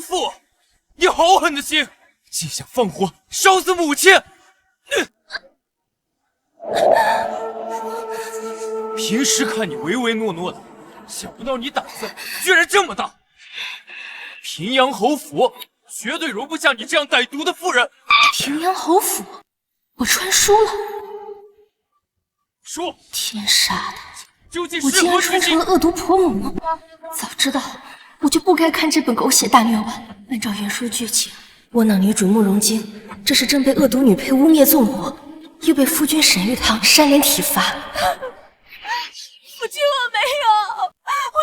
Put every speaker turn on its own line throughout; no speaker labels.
父，你豪狠的心，竟想放火烧死母亲！平时看你唯唯诺诺的，想不到你胆子居然这么大。平阳侯府绝对容不下你这样歹毒的妇人。
平阳侯府，我穿书了。
说，
天杀的！
究竟
我竟然穿成了恶毒婆母！早知道我就不该看这本狗血大虐文。按照原书剧情，窝囊女主慕容京这是正被恶毒女配污蔑纵火，又被夫君沈玉堂扇脸体罚。父
亲，我没有，我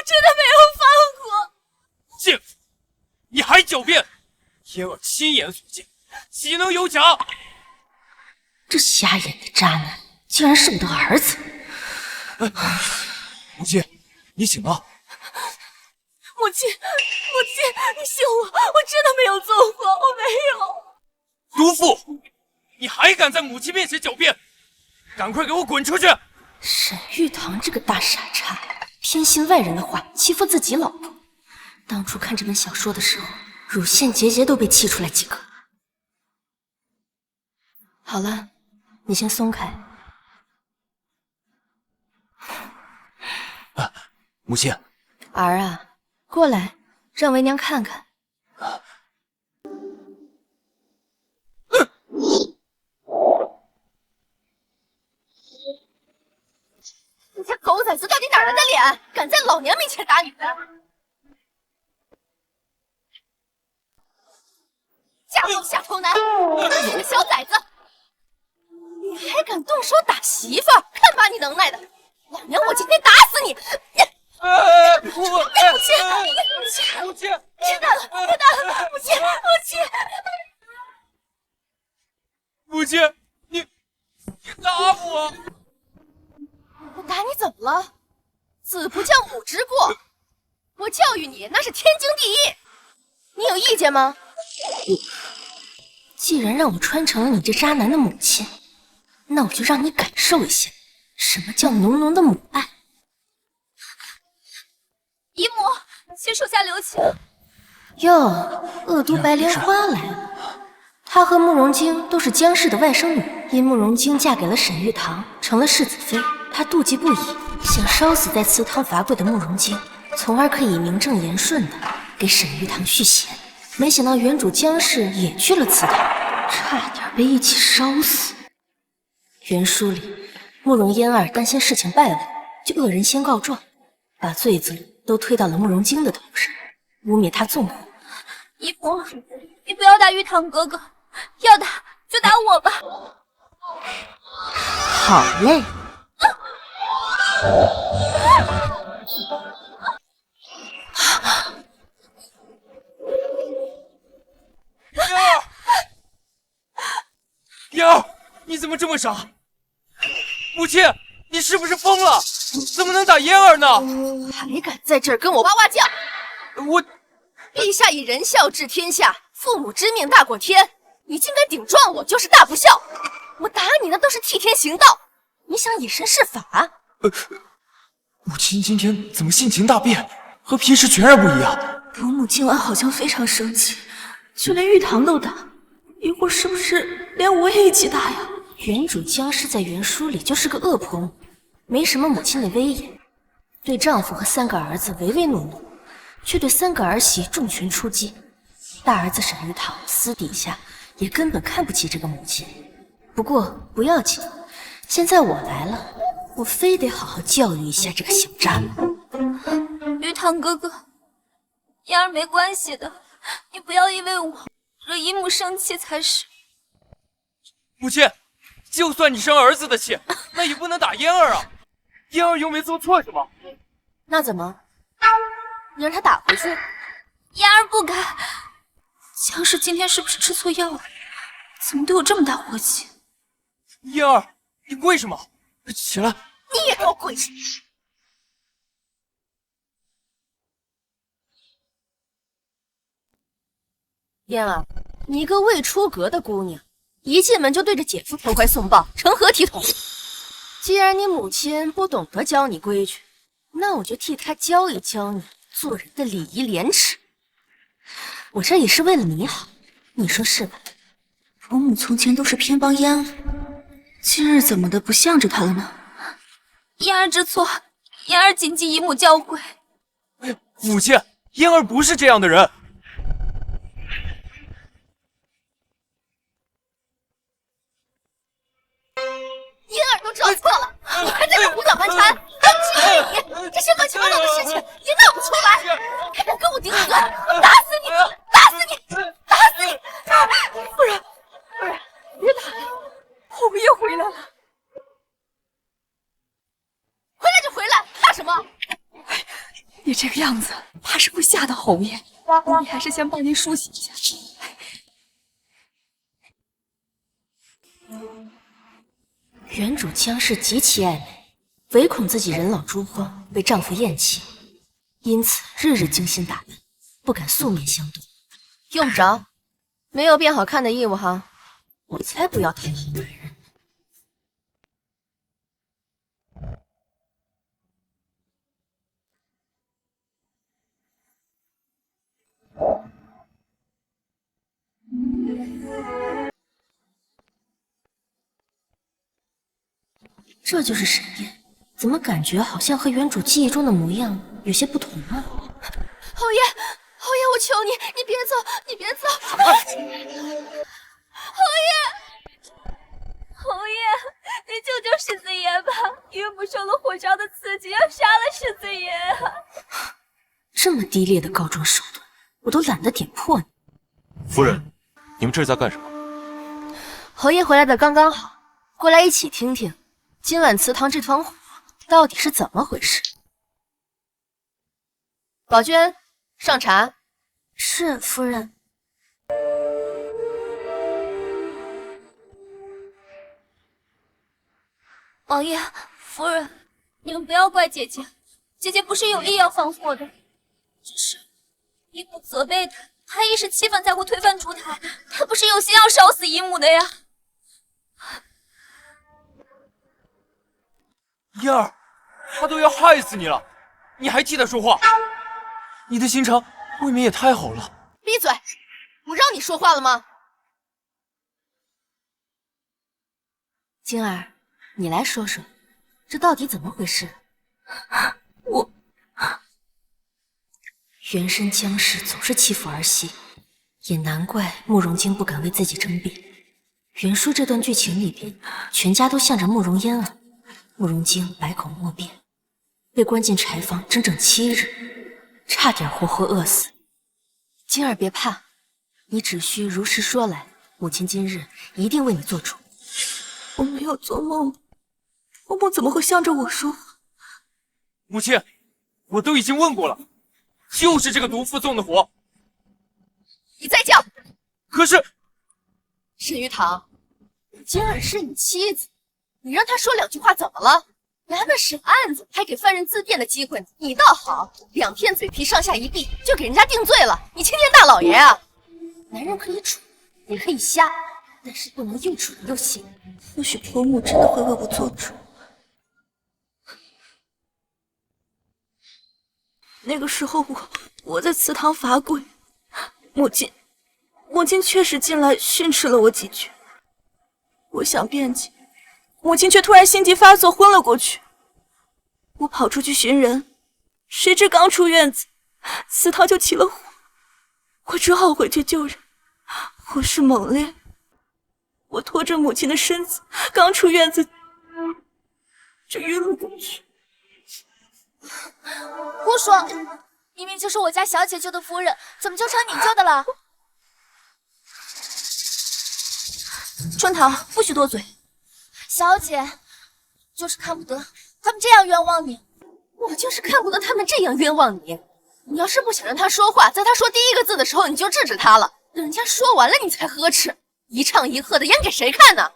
真的没有放过。
贱妇，你还狡辩！嫣儿亲眼所见，岂能有假？
这瞎眼的渣男，竟然是我的儿子！
母亲，你醒了。
母亲，你信我，我真的没有纵火，我没有。
毒妇，你还敢在母亲面前狡辩？赶快给我滚出去！
沈玉堂这个大傻叉，偏信外人的话，欺负自己老婆。当初看这本小说的时候，乳腺结节都被气出来几个。好了，你先松开。
母亲，
儿啊，过来，让为娘看看。
你这狗崽子到底哪来的脸，敢在老娘面前打女人？家暴下头男，你个小崽子，你还敢动手打媳妇儿？看把你能耐的！老娘我今天打死你！
母亲，
别打了，别打了，母亲，
母亲，你打我！
我打你怎么了？子不教母之过，我教育你那是天经地义，你有意见吗？
既然让我穿成了你这渣男的母亲，那我就让你感受一下什么叫浓浓的母爱。
姨母，请手下留情。
哟，恶毒白莲花来了。她和慕容京都是姜氏的外甥女，因慕容京嫁给了沈玉堂，成了世子妃，她妒忌不已，想烧死在祠堂罚跪的慕容京，从而可以名正言顺的给沈玉堂续弦。没想到原主姜氏也去了祠堂，差点被一起烧死。原书里，慕容嫣儿担心事情败露，就恶人先告状，把罪责都推到了慕容京的头上，污蔑他纵火。
姨母，你不要打玉堂哥哥，要打就打我吧。
好嘞。
嫣儿，你怎么这么傻？母亲，你是不是疯了？怎么能打嫣儿呢？
还敢在这儿跟我哇哇叫！
我，
陛下以仁孝治天下，父母之命大过天，你竟敢顶撞我，就是大不孝！我打你那都是替天行道，你想以身试法？
母亲今天怎么性情大变，和平时全然不一样？
伯母今晚好像非常生气，就连玉堂都打，一会儿是不是连我也一起打呀？原主姜氏在原书里就是个恶婆母，没什么母亲的威严，对丈夫和3个儿子唯唯诺诺，却对3个儿媳重拳出击。大儿子沈玉堂私底下也根本看不起这个母亲。不过不要紧，现在我来了，我非得好好教育一下这个小渣男。
玉堂哥哥，嫣儿没关系的，你不要因为我惹姨母生气才是。
母亲，就算你生儿子的气，那也不能打嫣儿啊！嫣儿又没做错什么。
那怎么？你让他打回去？
嫣儿不敢。姜氏今天是不是吃错药了？怎么对我这么大火气？
嫣儿，你跪什么？起来！
你也给我跪下！
嫣儿，你一个未出阁的姑娘，一进门就对着姐夫投怀送抱，成何体统？既然你母亲不懂得教你规矩，那我就替她教一教你做人的礼仪廉耻。我这也是为了你好，你说是吧？
伯母从前都是偏帮嫣儿，今日怎么的不向着她了呢？
嫣儿知错，嫣儿谨记姨母教诲。
母亲，嫣儿不是这样的人。
嫣儿都知道错了，你还在这胡搅蛮缠，对不起你！这些乱七八糟的事情也闹不出来，还敢跟我顶嘴，我打死你！打死你！打死你！
夫人，别打了，侯爷回来了。
回来就回来，怕什么？
你这个样子，怕是会吓到侯爷。你还是先帮您梳洗一下。
原主江氏极其爱美，唯恐自己人老珠黄，被丈夫厌弃，因此日日精心打扮，不敢素面相对。
用不着，没有变好看的义务哈。
我才不要讨好男人。这就是沈宴，怎么感觉好像和原主记忆中的模样有些不同啊？
侯爷，侯爷，我求你，你别走，你别走！
侯爷，你救救世子爷吧！岳母受了火烧的刺激，要杀了世子爷啊！
这么低劣的告状手段，我都懒得点破你。
夫人，你们这是在干什么？
侯爷回来的刚刚好，过来一起听听，今晚祠堂这团火到底是怎么回事？宝娟，上茶。
是夫人。
王爷、夫人，你们不要怪姐姐，姐姐不是有意要放火的，只是姨母责备她，她一时气愤才会推翻烛台，她不是有心要烧死姨母的呀。
嫣儿，他都要害死你了，你还替他说话，你的心肠未免也太好了。
闭嘴！我让你说话了吗？
晶儿，你来说说，这到底怎么回事？
我
原身江氏总是欺负儿媳，也难怪慕容京不敢为自己争辩。原书这段剧情里边，全家都向着慕容嫣儿，慕容京百口莫辩，被关进柴房整整7日，差点活活饿死。晶儿别怕，你只需如实说来，母亲今日一定为你做主。
我没有做梦，伯母怎么会向着我说话？
母亲，我都已经问过了，就是这个毒妇纵的火。
你再叫！
可是
沈玉堂，晶儿是你妻子，你让她说2句话怎么了？咱们审案子还给犯人自辩的机会呢，你倒好，2片嘴皮上下一闭就给人家定罪了，你青天大老爷啊！男人可以蠢，也可以瞎，但是不能又蠢又瞎。
或许伯母真的会为我做主。那个时候我在祠堂罚跪，母亲确实进来训斥了我几句，我想辩解，母亲却突然心急发作昏了过去。我跑出去寻人，谁知刚出院子，祠堂就起了火，我只好回去救人。火势猛烈，我拖着母亲的身子，刚出院子就晕了过去。
胡说！明明就是我家小姐救的夫人，怎么就成你救的了？春桃，不许多嘴。小姐，就是看不得他们这样冤枉你。
我就是看不得他们这样冤枉你。你要是不想让他说话，在他说第1个字的时候你就制止他了，等人家说完了你才呵斥，一唱一和的演给谁看呢？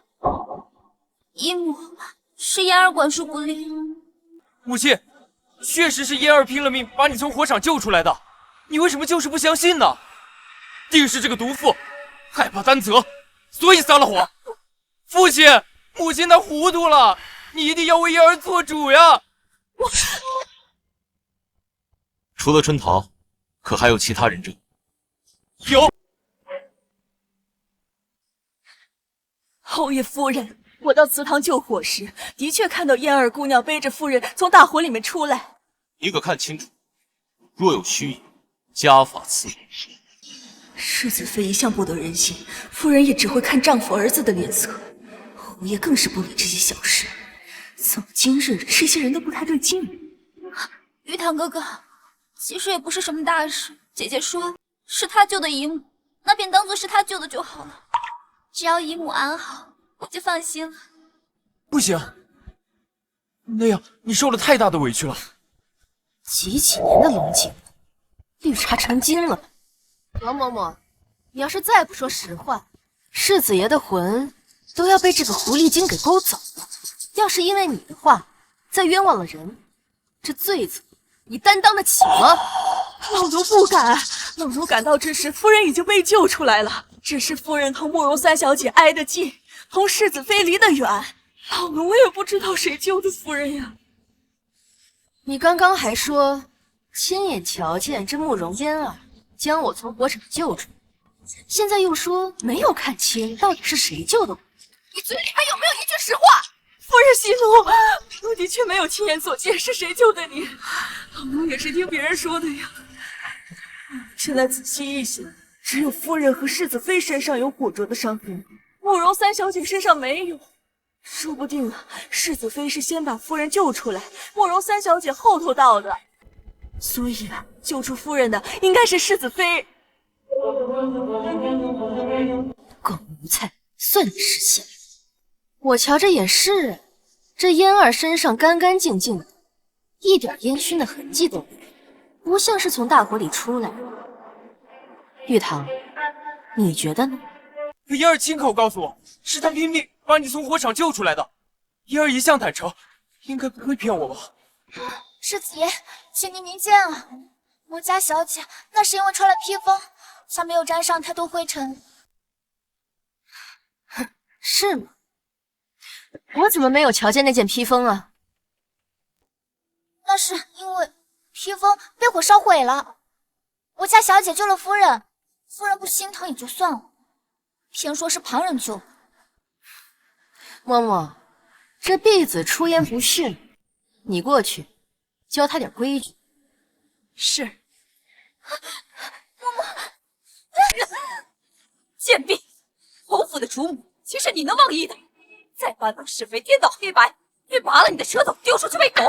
姨母，是嫣儿管束不力。
母亲，确实是嫣儿拼了命把你从火场救出来的，你为什么就是不相信呢？定是这个毒妇害怕担责，所以撒了火。父亲，母亲她糊涂了，你一定要为嫣儿做主呀！
除了春桃，可还有其他人证？
有。
侯爷夫人，我到祠堂救火时，的确看到嫣儿姑娘背着夫人从大火里面出来。
你可看清楚，若有虚言，家法自严。
世子妃一向不得人心，夫人也只会看丈夫儿子的脸色。侯爷更是不理这些小事，怎么今日这些人都不太对劲？
玉堂哥哥，其实也不是什么大事。姐姐说是她救的姨母，那便当做是她救的就好了。只要姨母安好，我就放心了。
不行，那样你受了太大的委屈了。
几年的龙井，绿茶成精了。
王嬷嬷，你要是再不说实话，世子爷的魂都要被这个狐狸精给勾走了。要是因为你的话，再冤枉了人，这罪责你担当得起吗？
老奴不敢，老奴赶到之时，夫人已经被救出来了。只是夫人同慕容三小姐挨得近，同世子妃离得远，老奴也不知道谁救的夫人呀。
你刚刚还说亲眼瞧见这慕容嫣儿将我从火场救出，现在又说没有看清到底是谁救的我，你嘴里还有没有一句实话？
夫人息怒，我的确没有亲眼所见是谁救的你，老奴也是听别人说的呀。现在仔细一想，只有夫人和世子妃身上有火灼的伤痕，慕容三小姐身上没有。说不定啊，世子妃是先把夫人救出来，慕容三小姐后头到的。所以啊，救出夫人的应该是世子妃。
狗奴才，算你识相。我瞧着也是，这嫣儿身上干干净净的，一点烟熏的痕迹都没有，不像是从大火里出来的。玉堂，你觉得呢？
可嫣儿亲口告诉我，是她拼命把你从火场救出来的。嫣儿一向坦诚，应该不会骗我吧？
世子爷，请您明鉴啊！我家小姐那是因为穿了披风，才没有沾上太多灰尘。
是吗？我怎么没有瞧见那件披风啊？
那是因为披风被火烧毁了。我家小姐救了夫人，夫人不心疼也就算了，偏说是旁人救的。
嬷嬷，这婢子出言不逊，你过去教她点规矩。
是。
贱婢，侯府的主母岂是你能妄议的？再搬弄是非，颠倒黑白，便拔了你的舌头丢出去喂狗！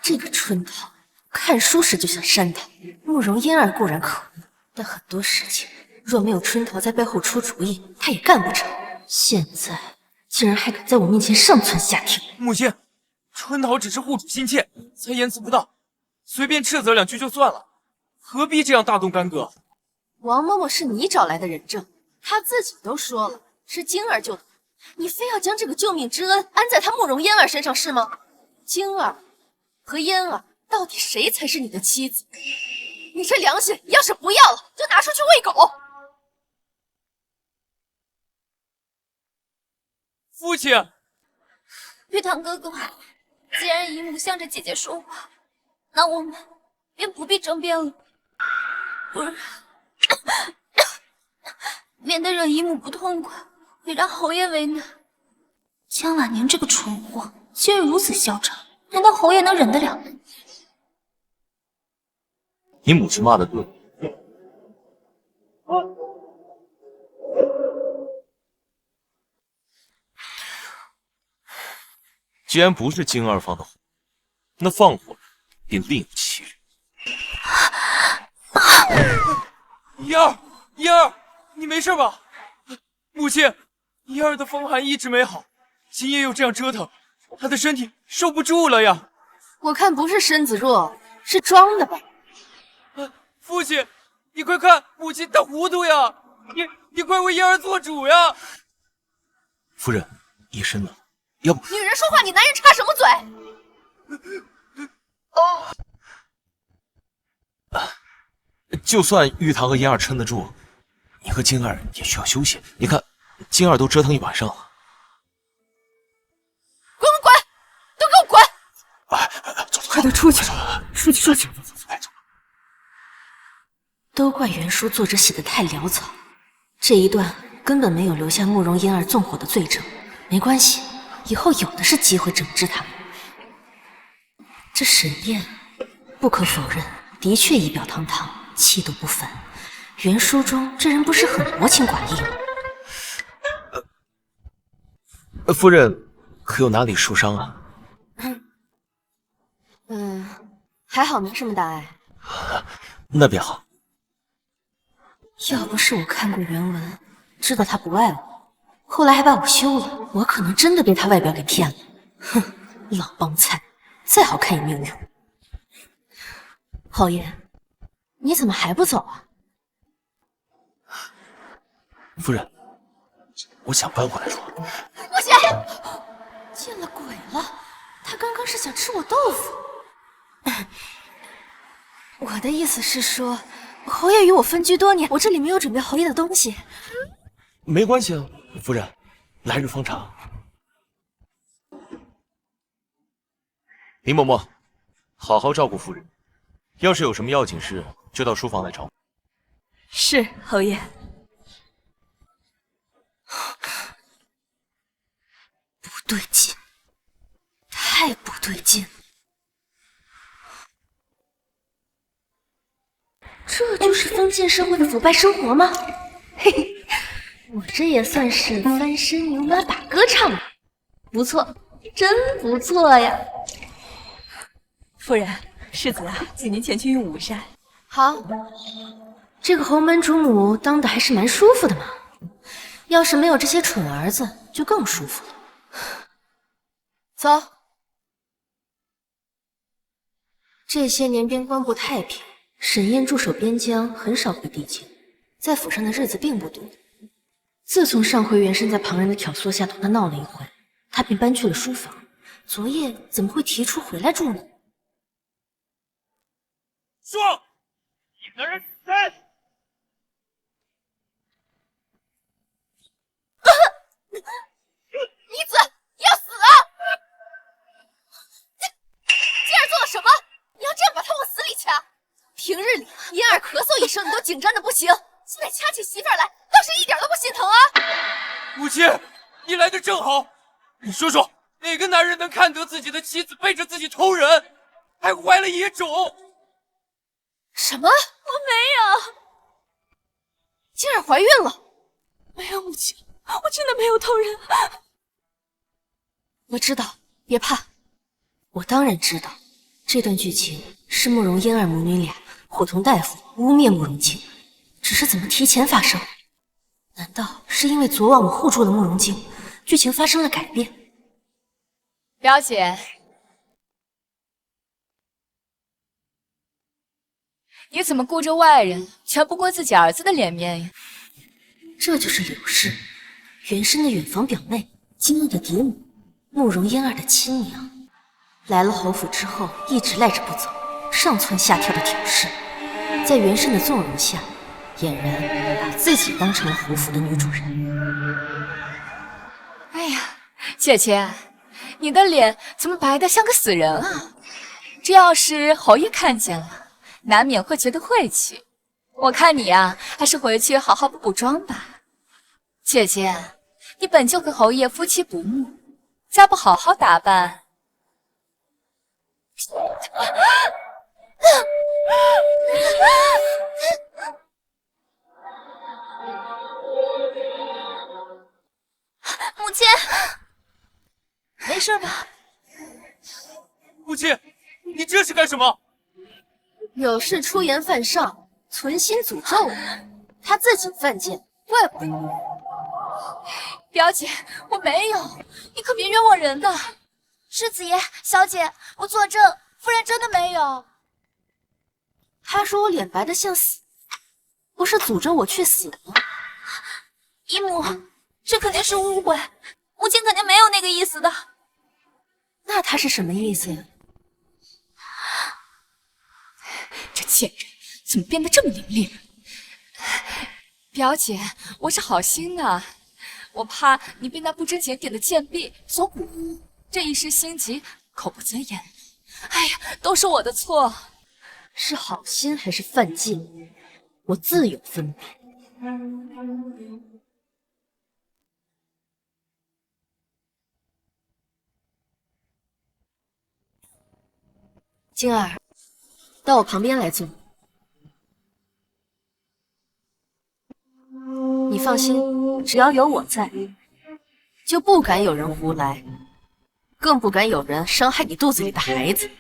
这个春桃看书时就想扇他。慕容嫣儿固然可恶，但很多事情若没有春桃在背后出主意，他也干不成。现在竟然还敢在我面前上蹿下跳！
母亲，春桃只是护主心切，才言辞不当，随便斥责两句就算了，何必这样大动干戈？
王嬷嬷是你找来的人证，她自己都说了是晶儿救的，你非要将这个救命之恩安在她慕容嫣儿身上是吗？晶儿和嫣儿到底谁才是你的妻子？你这良心要是不要了，就拿出去喂狗！
父亲，
玉堂哥哥，既然姨母向着姐姐说话，那我们便不必争辩了，不然免得惹姨母不痛快，也让侯爷为难。江婉宁这个蠢货，今日如此嚣张，难道侯爷能忍得了？
你母亲骂的对。既然不是晶儿放的火，那放火的便另有其人。
嫣儿，嫣儿，你没事吧？母亲，嫣儿的风寒一直没好，今夜又这样折腾，她的身体受不住了呀。
我看不是身子弱，是装的吧？
父亲，你快看，母亲她糊涂呀！你快为嫣儿做主呀！
夫人，夜深了，要不……
女人说话，你男人插什么嘴？
就算玉堂和嫣儿撑得住，你和晶儿也需要休息。你看，晶儿都折腾一晚上了。
滚滚滚，都给我滚！
走，
快点出去！出去！
哎，走。
都怪袁叔作者写的太潦草，这一段根本没有留下慕容嫣儿纵火的罪证。没关系，以后有的是机会整治他们。这沈殿，不可否认，的确仪表堂堂，气度不凡。袁书中这人不是很薄情寡义吗？
夫人可有哪里受伤啊？
还好没什么大碍。
那便好。
要不是我看过原文，知道他不爱我，后来还把我休了，我可能真的被他外表给骗了。哼，老帮菜，再好看也没有用。侯爷，你怎么还不走啊？
夫人，我想搬回来住。
不行！
见了鬼了！他刚刚是想吃我豆腐。我的意思是说，侯爷与我分居多年，我这里没有准备侯爷的东西。
没关系啊，夫人，来日方长。林嬷嬷，好好照顾夫人，要是有什么要紧事，就到书房来找我。
是侯爷。
不对劲，太不对劲了！这就是封建社会的腐败生活吗？嘿嘿，我这也算是翻身牛马把歌唱了，不错，真不错呀！
夫人，世子啊，请您前去用午膳。
好，这个侯门主母当的还是蛮舒服的嘛。要是没有这些蠢儿子，就更舒服了。走。这些年边关不太平，沈燕驻守边疆，很少回地界，在府上的日子并不多。自从上回袁深在旁人的挑唆下同他闹了一回，他便搬去了书房。昨夜怎么会提出回来住呢？
说，你的人是谁？
李子，你要死啊！今儿做了什么？你要这样把他往死里掐？平日里嫣儿咳嗽一声，你都紧张的不行，现在掐起媳妇儿来，倒是一点都不心疼啊！
母亲，你来的正好。你说说，哪个男人能看得自己的妻子背着自己偷人，还怀了野种？
什么？我没有。嫣儿怀孕了？
没有，母亲，我真的没有偷人。
我知道，别怕。我当然知道，这段剧情是慕容嫣儿母女俩伙同大夫污蔑慕容京，只是怎么提前发生？难道是因为昨晚我护住了慕容京，剧情发生了改变？
表姐，你怎么顾着外人，全不顾自己儿子的脸面呀？
这就是柳氏，袁深的远房表妹，京儿的嫡母，慕容嫣儿的亲娘。来了侯府之后，一直赖着不走，上蹿下跳的挑事，在袁深的纵容下，俨然把自己当成了侯府的女主人。
哎呀，姐姐，你的脸怎么白得像个死人啊？这要是侯爷看见了，难免会觉得晦气。我看你呀，还是回去好好补补妆吧。姐姐，你本就和侯爷夫妻不睦，再不好好打扮，
母亲，没事吧？
母亲，你这是干什么？
柳氏出言犯上，存心诅咒我，他自己犯贱，怪不得我。
表姐，我没有，你可别冤枉人呐！
世子爷，小姐，我作证，夫人真的没有。
他说我脸白的像死，不是诅咒我去死吗？
姨母，这肯定是误会，母亲肯定没有那个意思的。
那他是什么意思呀？
这贱人怎么变得这么伶俐了？表姐，我是好心的，我怕你被那不知检点的贱婢所蛊惑，这一时心急，口不择言。哎呀，都是我的错。
是好心还是犯贱？
我自有分别。晶儿，到我旁边来坐。你放心，只要有我在，就不敢有人胡来，更不敢有人伤害你肚子里的孩子。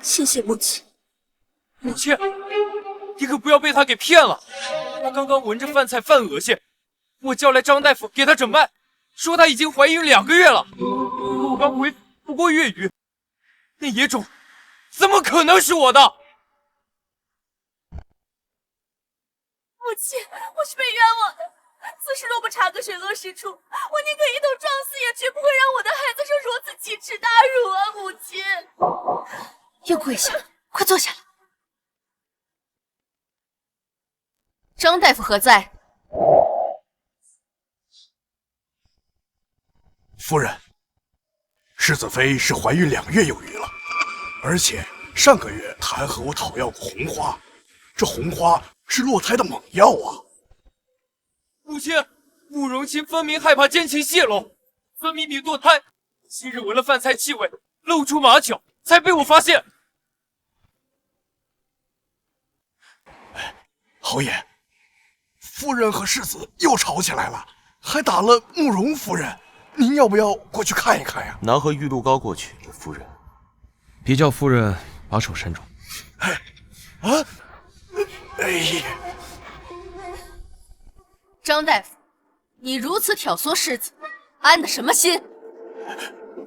谢谢母亲。
母亲，你可不要被他给骗了。我刚刚闻着饭菜犯恶心，我叫来张大夫给他诊脉，说她已经怀孕2个月了。我刚回不过月余，那野种怎么可能是我的？
母亲，我是被冤枉的。此事若不查个水落石出，我宁可一头撞死，也绝不会让我的孩子受如此奇耻大辱啊！母亲，
又跪下了，快坐下来。张大夫何在？
夫人，世子妃是怀孕2月有余了，而且上个月她还和我讨要过红花，这红花是落胎的猛药啊！
母亲，慕容清分明害怕奸情泄露，分秘密堕胎。今日闻了饭菜气味，露出马脚，才被我发现。
侯爷，夫人和世子又吵起来了，还打了慕容夫人。您要不要过去看一看呀？
拿盒玉露膏过去，夫人。
别叫夫人把手伸出。
张大夫，你如此挑唆世子，安的什么心？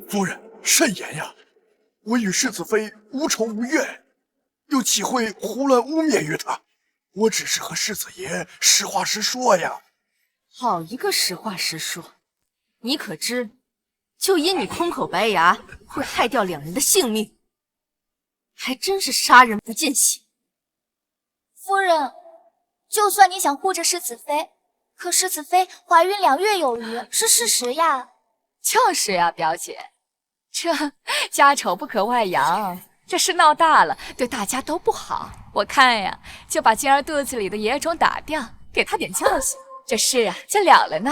夫人慎言呀！我与世子妃无仇无怨，又岂会胡乱污蔑于她？我只是和世子爷实话实说呀。
好一个实话实说！你可知，就因你空口白牙，会害掉2人的性命，还真是杀人不见血。
夫人，就算你想护着世子妃，可世子妃怀孕2月有余，是事实呀。
就是呀，表姐，这家丑不可外扬，这事闹大了，对大家都不好。我看呀，就把晶儿肚子里的野种打掉，给她点教训，这事啊就了了呢。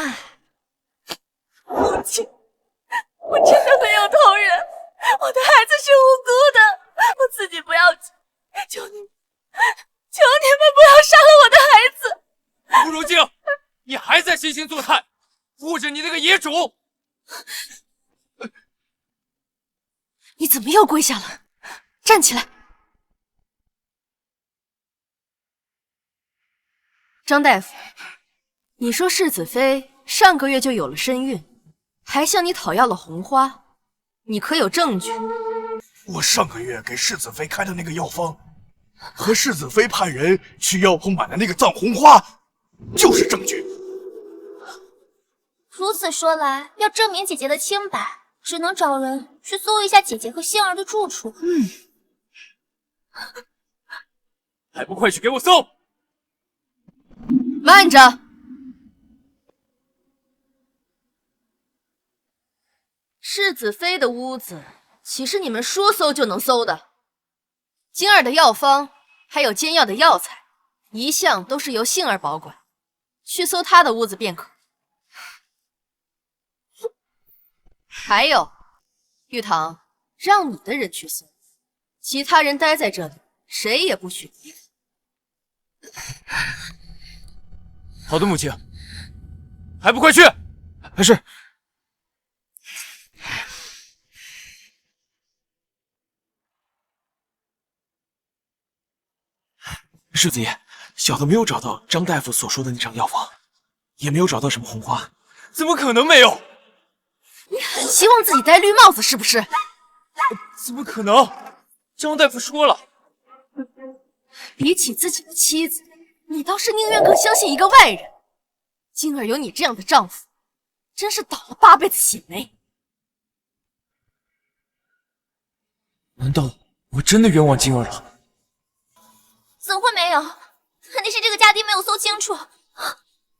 母亲，我真的没有偷人，我的孩子是无辜的，我自己不要紧，求你们不要杀了我的孩子。
慕容静，你还在惺惺作态，护着你那个野种！
你怎么又跪下了？站起来！张大夫，你说世子妃上个月就有了身孕，还向你讨要了红花，你可有证据？
我上个月给世子妃开的那个药方，和世子妃派人去药铺买的那个藏红花，就是证据。
如此说来，要证明姐姐的清白，只能找人去搜一下姐姐和杏儿的住处。
还不快去给我搜！
慢着！世子妃的屋子岂是你们说搜就能搜的？晶儿的药方还有煎药的药材，一向都是由杏儿保管，去搜她的屋子便可。还有，玉堂，让你的人去搜，其他人待在这里，谁也不许离开。
好的，母亲，还不快去！
是。
世子爷，小的没有找到张大夫所说的那张药方，也没有找到什么红花。
怎么可能没有？
你很希望自己戴绿帽子是不是？
怎么可能？张大夫说了，
比起自己的妻子，你倒是宁愿更相信一个外人。晶儿有你这样的丈夫，真是倒了8辈子血霉。
难道我真的冤枉晶儿了？
怎会没有？肯定是这个家丁没有搜清楚。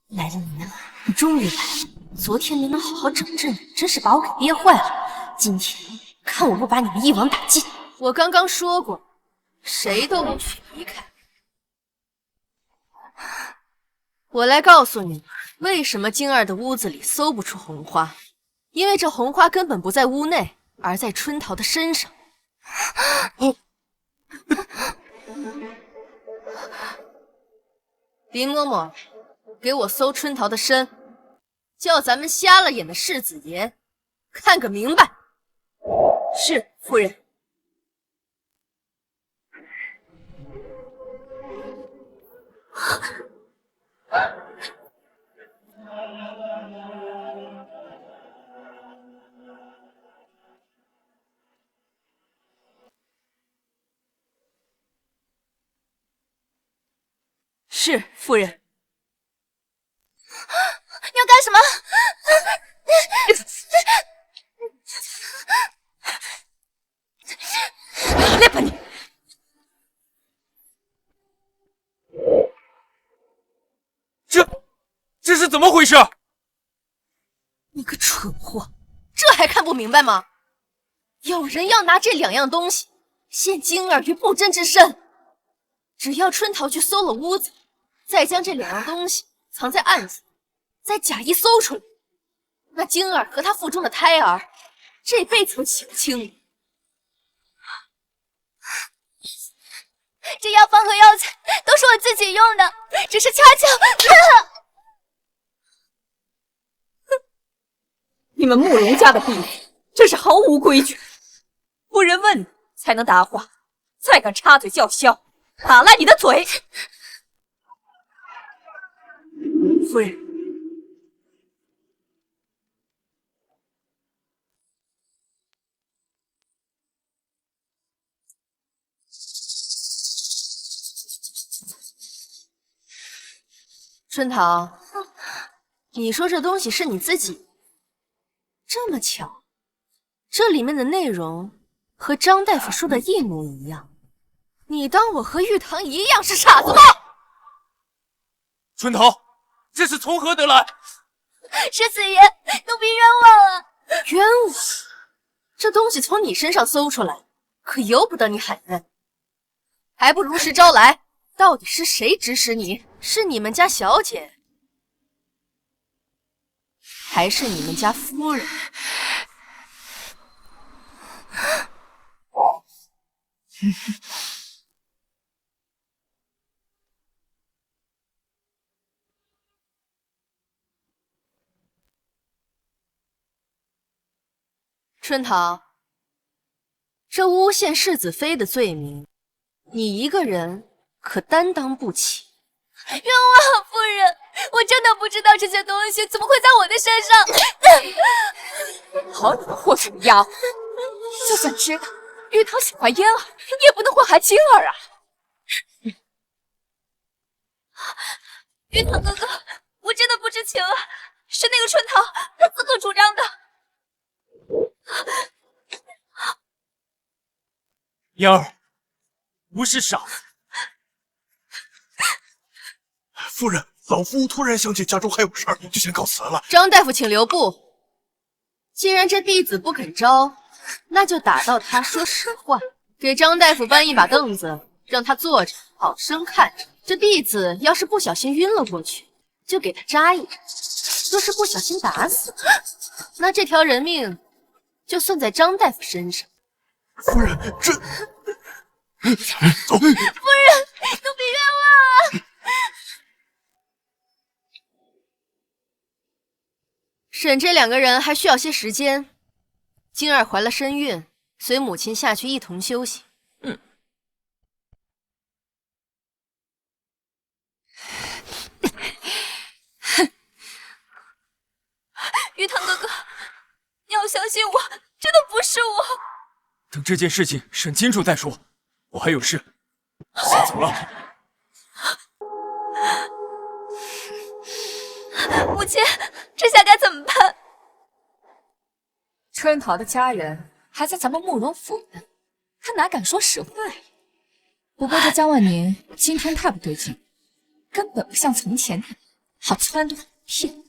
来了你了，你终于来了。昨天没能好好整治你，真是把我给憋坏了。今天看我不把你们一网打尽！我刚刚说过，谁都不许离开。
我来告诉你们，为什么晶儿的屋子里搜不出红花，因为这红花根本不在屋内，而在春桃的身上。林嬷嬷，给我搜春桃的身，叫咱们瞎了眼的世子爷看个明白。
是，夫人。是，夫人。
你要干什么？
来吧你！
这是怎么回事？
你个蠢货，这还看不明白吗？有人要拿这2样东西陷晶儿于不贞之身，只要春桃去搜了屋子，再将这2样东西藏在案子，再假意搜出来，那晶儿和她腹中的胎儿这辈子都洗不清了。
这药方和药材都是我自己用的，只是恰巧……
你们慕容家的婢子真是毫无规矩。夫人问你才能答话，再敢插嘴叫嚣，打烂你的嘴！夫人，
春桃，你说这东西是你自己？这么巧，这里面的内容和张大夫说的一模一样。你当我和玉堂一样是傻子吗？
春桃，这是从何得来？
世子爷，奴婢冤枉啊！
冤枉？这东西从你身上搜出来，可由不得你喊冤，还不如实招来。到底是谁指使你？是你们家小姐，还是你们家夫人？春桃，这诬陷世子妃的罪名，你一个人可担当不起。
冤枉夫人，我真的不知道这些东西怎么会在我的身上。
好你个祸水丫鬟，就算知道玉堂喜欢嫣儿，也不能祸害晶儿啊！
玉堂哥哥，我真的不知情啊，是那个春桃她自作主张的。
嫣儿，不是傻子。
夫人，老夫突然想起家中还有事儿，就先告辞了。
张大夫，请留步。既然这婢子不肯招，那就打到她说实话。给张大夫搬一把凳子，让他坐着，好生看着。这婢子要是不小心晕了过去，就给他扎一针；若是不小心打死，那这条人命就算在张大夫身上。
夫人，这……走。
夫人，奴婢冤枉啊！
审这2个人还需要些时间。晶儿怀了身孕，随母亲下去一同休息。
玉堂哥哥，你要相信我，真的不是我。
等这件事情审清楚再说，我还有事，先走了。
母亲，这下该怎么办？
春桃的家人还在咱们慕容府呢，他哪敢说实话呀？不过这江万宁今天太不对劲，根本不像从前那样好撺掇骗。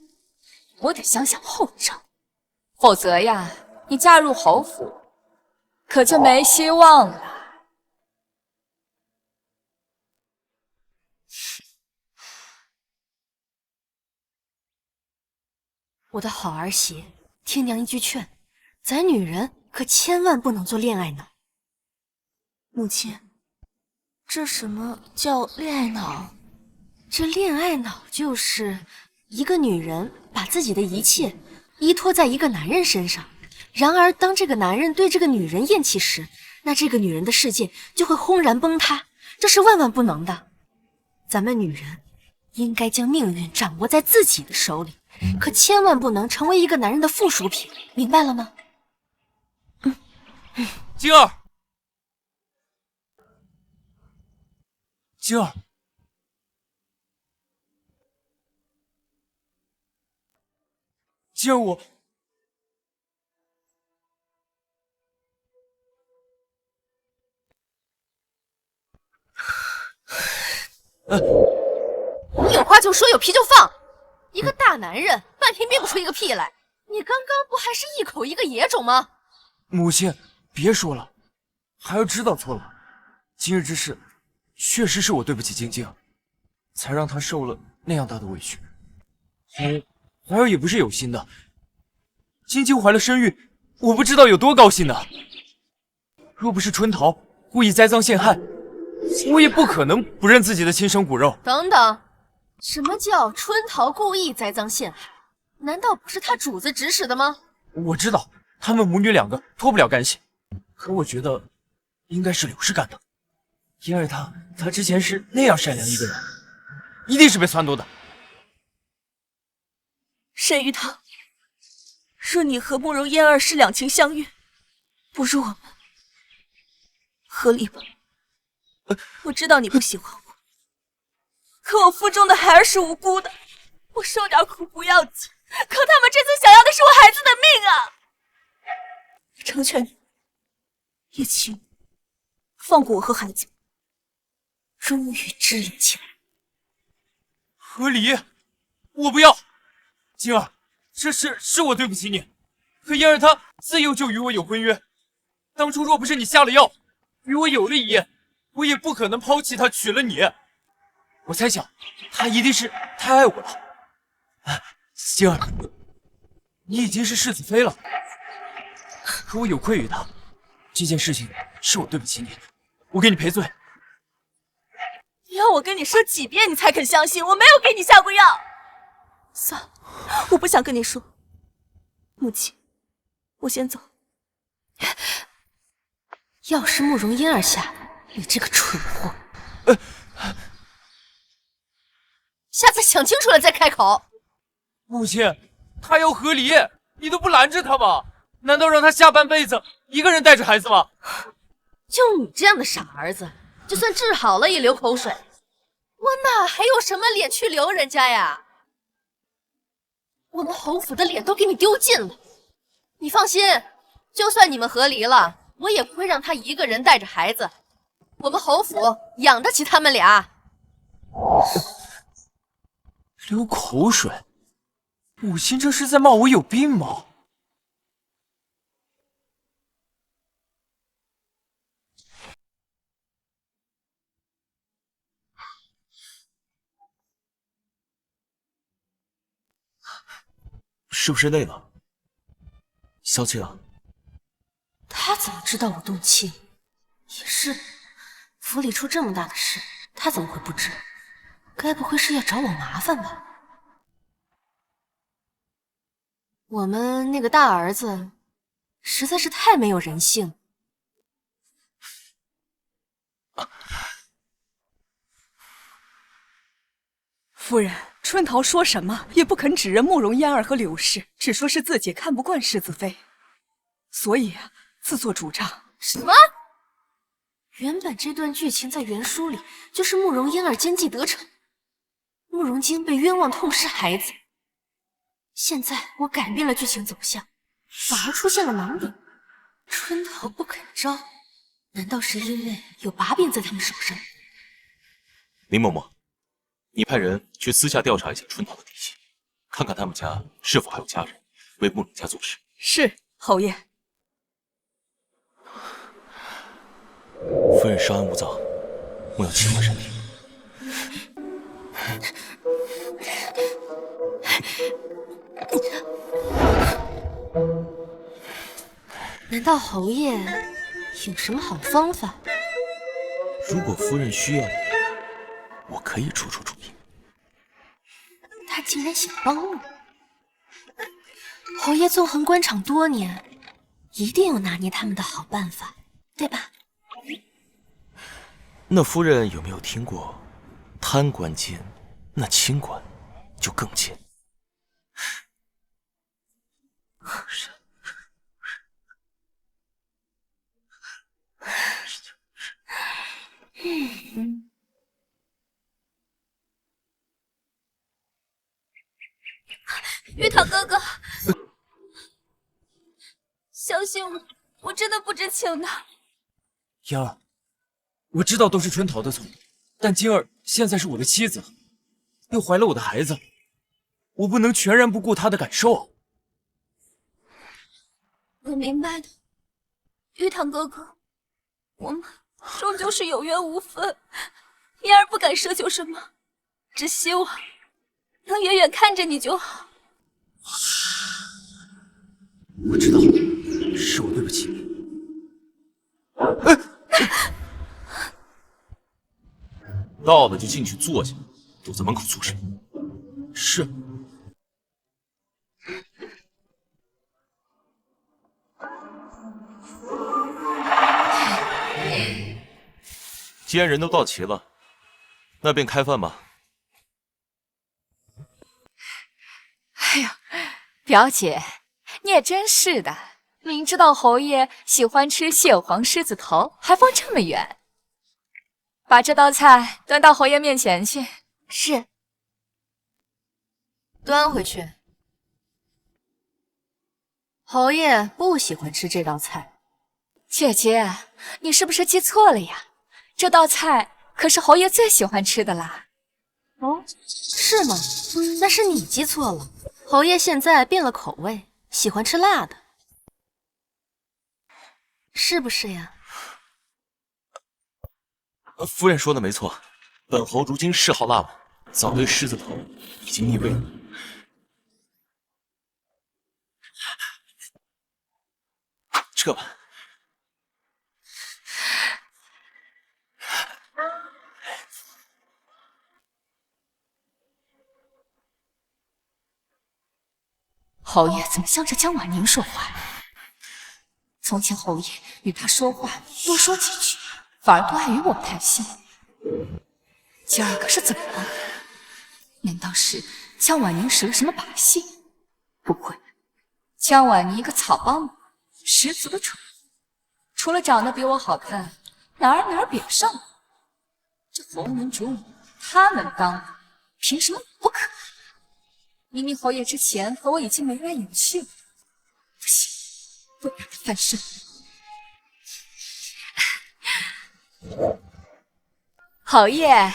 我得想想后招，否则呀，你嫁入侯府，可就没希望了。
我的好儿媳，听娘一句劝，咱女人可千万不能做恋爱脑。
母亲，这什么叫恋爱脑？
这恋爱脑就是一个女人把自己的一切依托在一个男人身上，然而当这个男人对这个女人厌弃时，那这个女人的世界就会轰然崩塌，这是万万不能的。咱们女人应该将命运掌握在自己的手里，可千万不能成为一个男人的附属品，明白了吗？
晶儿，晶儿，晶儿，我
你有话就说，有屁就放。一个大男人半天憋不出一个屁来，你刚刚不还是一口一个野种吗？
母亲，别说了，孩儿知道错了。今日之事，确实是我对不起晶晶，才让她受了那样大的委屈。孩儿也不是有心的。晶晶怀了身孕，我不知道有多高兴呢。若不是春桃故意栽赃陷害，我也不可能不认自己的亲生骨肉。
等等，什么叫春桃故意栽赃陷害？难道不是他主子指使的吗？
我知道他们母女两个脱不了干系，可我觉得应该是柳氏干的。因为他之前是那样善良一个人，一定是被撺掇的。
沈玉堂，若你和慕容嫣儿是两情相悦，不如我们和离吧。我知道你不喜欢我，可我腹中的孩儿是无辜的，我受点苦不要紧，可他们这次想要的是我孩子的命啊！成全你，也请放过我和孩子，终于支离起来。
和离，我不要。晶儿，这是我对不起你，可嫣儿她自幼就与我有婚约，当初若不是你下了药，与我有了一夜，我也不可能抛弃她娶了你。我猜想，她一定是太爱我了。晶儿，你已经是世子妃了，可我有愧于她，这件事情是我对不起你，我给你赔罪。
你要我跟你说几遍你才肯相信我没有给你下过药？算了，我不想跟你说。母亲，我先走。
药是慕容嫣儿下的，你这个蠢货！
下次想清楚了再开口。
母亲，她要和离，你都不拦着她吗？难道让她下半辈子一个人带着孩子吗？
就你这样的傻儿子，就算治好了也流口水，我哪还有什么脸去留人家呀？我们侯府的脸都给你丢尽了。你放心，就算你们和离了，我也不会让他一个人带着孩子。我们侯府养得起他们俩。
流口水，母亲这是在骂我有病吗？
是不是累了？消气了？
他怎么知道我动气？也是，府里出这么大的事，他怎么会不知？该不会是要找我麻烦吧？我们那个大儿子实在是太没有人性。
夫人，春桃说什么也不肯指认慕容嫣儿和柳氏，只说是自己看不惯世子妃，所以自作主张。
什么？
原本这段剧情在原书里就是慕容嫣儿奸计得逞，慕容京被冤枉痛失孩子。现在我改变了剧情走向，反而出现了盲点。春桃不肯招，难道是因为有把柄在他们手上？
林嬷嬷，你派人去私下调查一下春桃的底细，看看他们家是否还有家人为慕容家做事。
是，侯爷。
夫人稍安勿躁，莫要轻坏身体。
道侯爷有什么好方法？
如果夫人需要，我可以出主意。
他竟然想帮我！侯爷纵横官场多年，一定有拿捏他们的好办法，对吧？
那夫人有没有听过，贪官奸，那清官就更奸？
玉堂哥哥，相信我，我真的不知情的。
嫣儿，我知道都是春桃的错，但晶儿现在是我的妻子，又怀了我的孩子，我不能全然不顾她的感受。
我明白的，玉堂哥哥，我们终究是有缘无分，嫣儿不敢奢求什么，只希望能远远看着你就好。
我知道，是我对不起你。
到了就进去坐下，躲在门口做什么？
是。
既然人都到齐了，那便开饭吧。
哎呀，表姐，你也真是的，明知道侯爷喜欢吃蟹黄狮子头，还放这么远。把这道菜端到侯爷面前去。
是。
端回去。侯爷不喜欢吃这道菜。
姐姐，你是不是记错了呀？这道菜可是侯爷最喜欢吃的啦。
哦，是吗？那是你记错了。侯爷现在变了口味，喜欢吃辣的，是不是呀？
夫人说的没错，本侯如今嗜好辣物，早对狮子头已经腻味了。撤吧。
侯爷怎么向着江婉宁说话？从前侯爷与他说话多说几句，反而多爱与我谈心。今儿可是怎么了？难道是江婉宁使了什么把戏？不会，江婉宁一个草包女，十足的蠢。除了长得比我好看，哪儿比得上我？这侯门主母，他们当的，凭什么我不可以？明明侯爷之前和我已经眉来眼去了，不行，不能让他翻身。侯爷，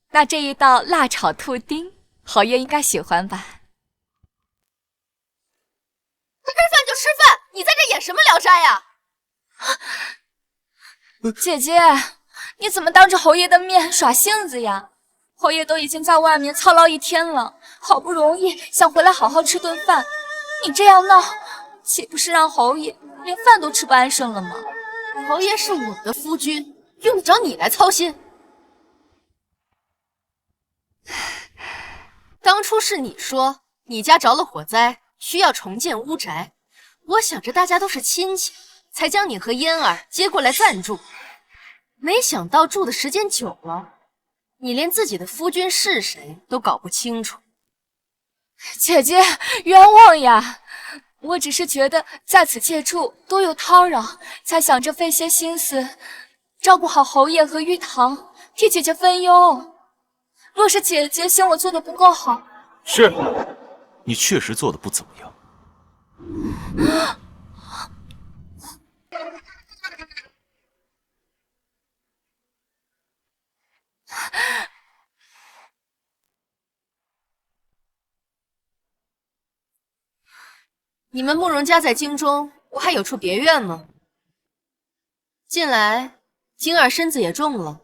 那这一道辣炒兔丁，侯爷应该喜欢吧？
吃饭就吃饭，你在这演什么聊斋呀？
姐姐，你怎么当着侯爷的面耍性子呀？侯爷都已经在外面操劳一天了，好不容易想回来好好吃顿饭，你这样闹，岂不是让侯爷连饭都吃不安生了吗？
侯爷是我的夫君，用得着你来操心？当初是你说你家着了火灾，需要重建屋宅，我想着大家都是亲戚，才将你和嫣儿接过来暂住。没想到住的时间久了，你连自己的夫君是谁都搞不清楚。
姐姐，冤枉呀！我只是觉得在此借住多有叨扰，才想着费些心思照顾好侯爷和玉堂，替姐姐分忧。若是姐姐嫌我做的不够好，
是，你确实做的不怎么样。
你们慕容家在京中，我还有处别院吗？近来晶儿身子也重了，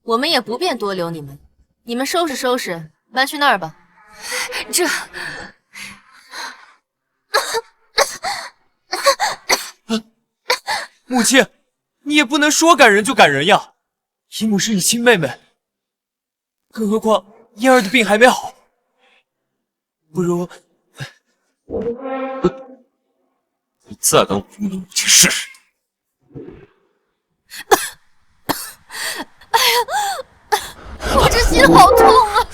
我们也不便多留你们。你们收拾收拾，搬去那儿吧。
母亲，你也不能说赶人就赶人呀。姨母是你亲妹妹，更何况嫣儿的病还没好，不如
你再敢侮辱你的母亲试试！
我这心好痛啊！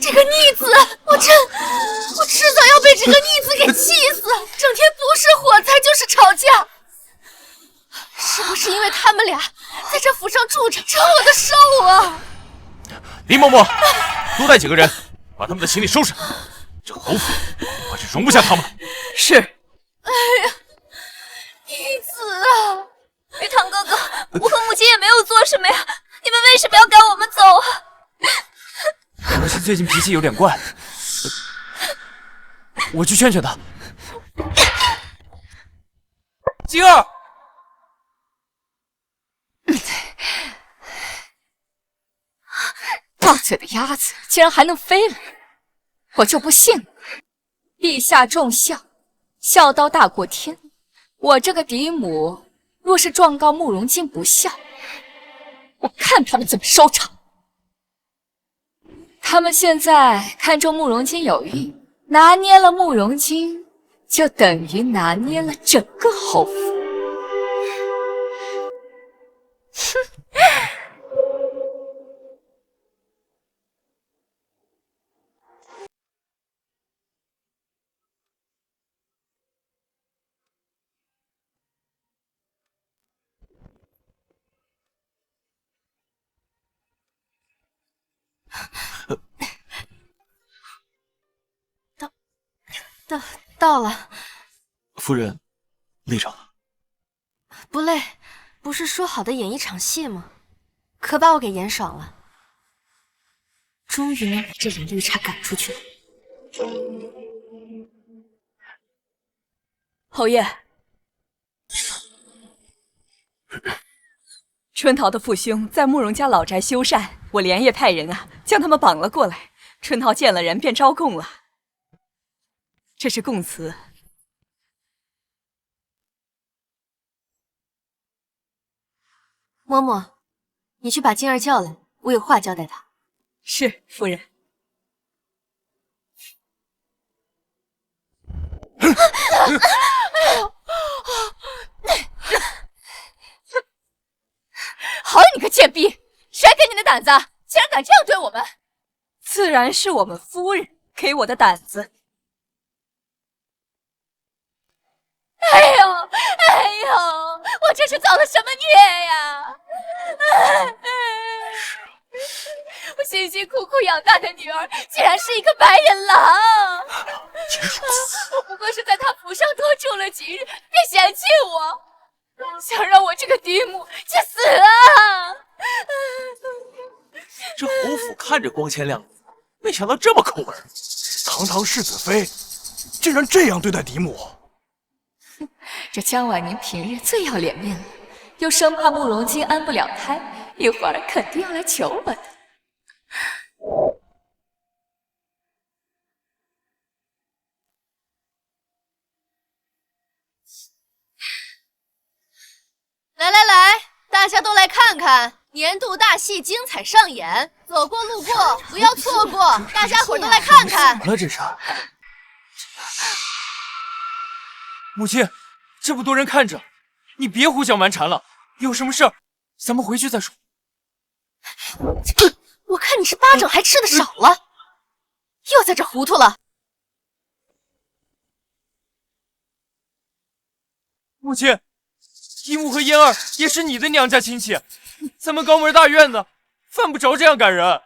这个逆子，我迟早要被这个逆子给气死！整天不是火灾就是吵架，是不是因为他们俩在这府上住着，扯我的手啊？
林嬷嬷，多带几个人，把他们的行李收拾。这侯府恐怕是容不下他们了。
是。
哎呀，逆子啊！
玉堂哥哥，我和母亲也没有做什么呀，你们为什么要赶我们走啊？
可能是最近脾气有点怪，我去劝劝他。晶儿，
到嘴的鸭子竟然还能飞了，我就不信了。陛下重孝，孝道大过天。我这个嫡母若是状告慕容京不孝，我看他们怎么收场。他们现在看中慕容京有意，拿捏了慕容京，就等于拿捏了整个侯府。哼！
到了。
夫人，累着了？
不累，不是说好的演一场戏吗？可把我给演爽了，终于能把这脸绿茶赶出去了。
侯爷，春桃的父兄在慕容家老宅修缮，我连夜派人将他们绑了过来。春桃见了人便招供了，这是供词。
嬷嬷，你去把静儿叫来，我有话交代她。
是，夫人。
好你个贱婢，谁给你的胆子，竟然敢这样对我们？
自然是我们夫人给我的胆子。
哎呦，我这是造了什么孽呀！我辛辛苦苦养大的女儿，竟然是一个白眼狼！我不过是在他府上多住了几日，便嫌弃我，想让我这个嫡母去死啊！
这侯府看着光鲜亮丽，没想到这么抠门。
堂堂世子妃，竟然这样对待嫡母。
这江婉宁平日最要脸面了，又生怕慕容京安不了胎，一会儿肯定要来求我的。
来，大家都来看看年度大戏精彩上演，走过路过不要错过，大家伙都来看看。
怎么了这是？母亲，这么多人看着，你别胡搅蛮缠了。有什么事儿，咱们回去再说。
我看你是巴掌还吃的少了，又在这糊涂了。
母亲，姨母和嫣儿也是你的娘家亲戚，咱们高门大院的，犯不着这样赶人。